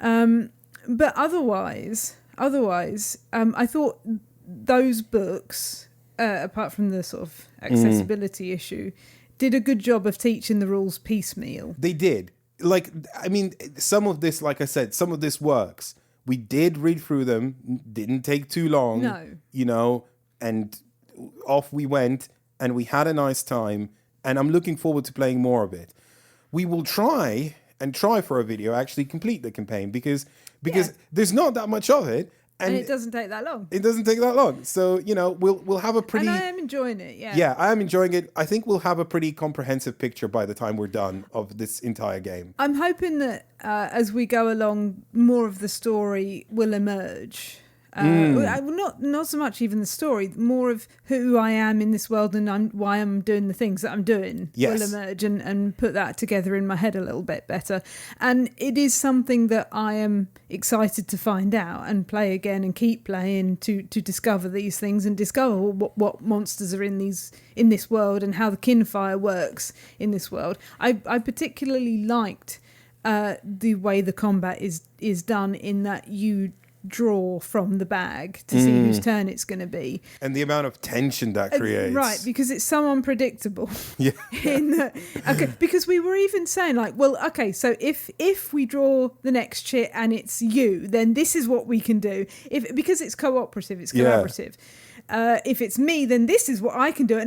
But otherwise, I thought those books, apart from the sort of accessibility issue, did a good job of teaching the rules piecemeal. They did. Like, I mean, some of this, like I said, some of this works. We did read through them, didn't take too long, and off we went, and we had a nice time, and I'm looking forward to playing more of it. We will try for a video, actually complete the campaign, because there's not that much of it. And it doesn't take that long. It doesn't take that long. So, we'll have a pretty... And I am enjoying it, yeah. Yeah, I am enjoying it. I think we'll have a pretty comprehensive picture by the time we're done of this entire game. I'm hoping that as we go along, more of the story will emerge. Not so much even the story, more of who I am in this world and why I'm doing the things that I'm doing will emerge and put that together in my head a little bit better. And it is something that I am excited to find out and play again and keep playing to discover these things and discover what monsters are in this world and how the Kinfire works in this world. I particularly liked the way the combat is done, in that you draw from the bag to see whose turn it's going to be. And the amount of tension that creates. Right, because it's so unpredictable. Yeah. Because we were even saying like, well, okay, so if we draw the next chit and it's you, then this is what we can do. Because it's cooperative, it's collaborative. If it's me, then this is what I can do.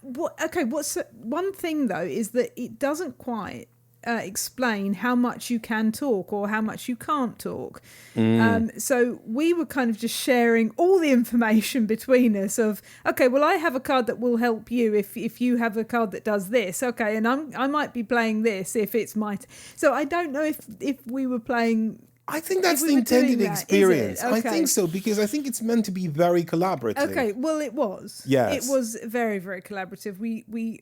What's one thing though is that it doesn't quite explain how much you can talk or how much you can't talk. So we were kind of just sharing all the information between us of, okay, well, I have a card that will help you if you have a card that does this. Okay, and I might be playing this if it's my... So I don't know if we were playing... I think that's the intended experience. Okay. I think so, because I think it's meant to be very collaborative. Okay, well, it was. Yes. It was very, very collaborative. We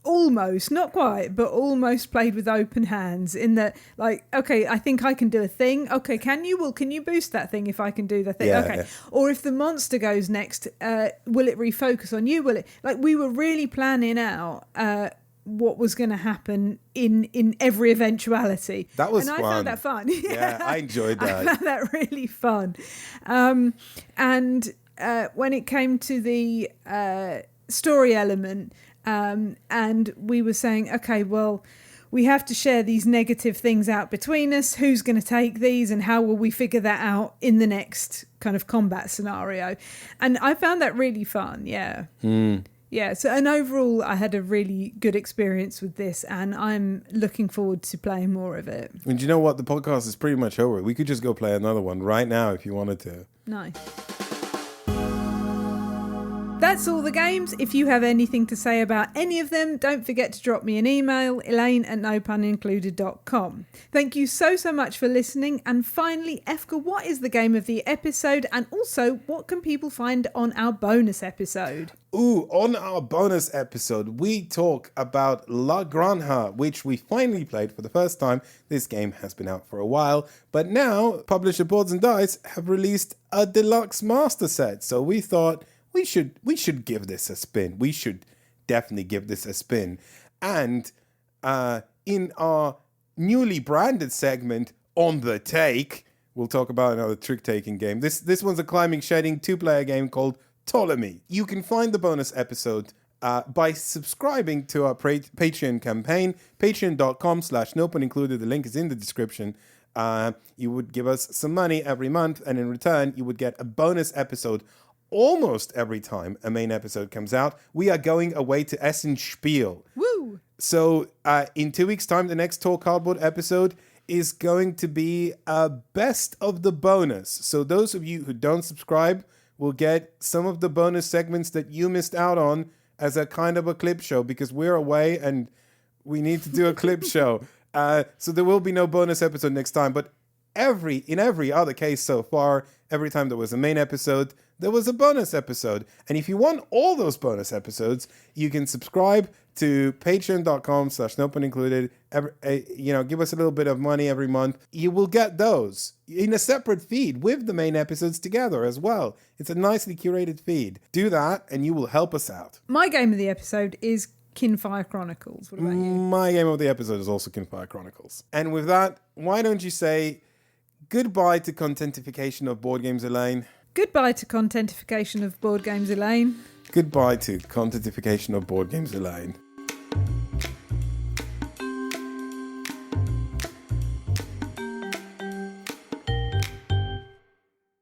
almost, not quite, but almost played with open hands in that, like, okay, I think I can do a thing. Okay, can you? Well, can you boost that thing if I can do the thing? Yeah, okay. yeah. Or if the monster goes next, will it refocus on you? Will it? Like, we were really planning out what was going to happen in every eventuality. That was fun. And I found that fun. Yeah, I enjoyed that. I found that really fun. And when it came to the story element, and we were saying, okay, well, we have to share these negative things out between us. Who's going to take these and how will we figure that out in the next kind of combat scenario? And I found that really fun. Yeah. Yeah. So, and overall, I had a really good experience with this, and I'm looking forward to playing more of it. And you know what? The podcast is pretty much over. We could just go play another one right now if you wanted to. Nice. That's all the games. If you have anything to say about any of them, don't forget to drop me an email, elaine@nopunincluded.com. Thank you so much for listening. And finally, Efka, what is the game of the episode? And also, what can people find on our bonus episode? On our bonus episode, we talk about La Granja, which we finally played for the first time. This game has been out for a while, but now publisher Boards and Dice have released a deluxe master set. So we thought... We should give this a spin. We should definitely give this a spin. And in our newly branded segment, On the Take, we'll talk about another trick-taking game. This one's a climbing, shedding, two-player game called Ptolemy. You can find the bonus episode by subscribing to our Patreon campaign, patreon.com/nopunincluded. The link is in the description. You would give us some money every month, and in return, you would get a bonus episode almost every time a main episode comes out. We are going away to Essen Spiel. Woo! So in 2 weeks' time, the next Talk Cardboard episode is going to be a best of the bonus. So those of you who don't subscribe will get some of the bonus segments that you missed out on as a kind of a clip show, because we're away and we need to do a clip show. So there will be no bonus episode next time. But in every other case so far, every time there was a main episode, there was a bonus episode. And if you want all those bonus episodes, you can subscribe to patreon.com/nopunincluded. Give us a little bit of money every month. You will get those in a separate feed with the main episodes together as well. It's a nicely curated feed. Do that and you will help us out. My game of the episode is Kinfire Chronicles. What about you? My game of the episode is also Kinfire Chronicles. And with that, why don't you say goodbye to Contentification of Board Games, Elaine? Goodbye to Contentification of Board Games, Elaine. Goodbye to Contentification of Board Games, Elaine.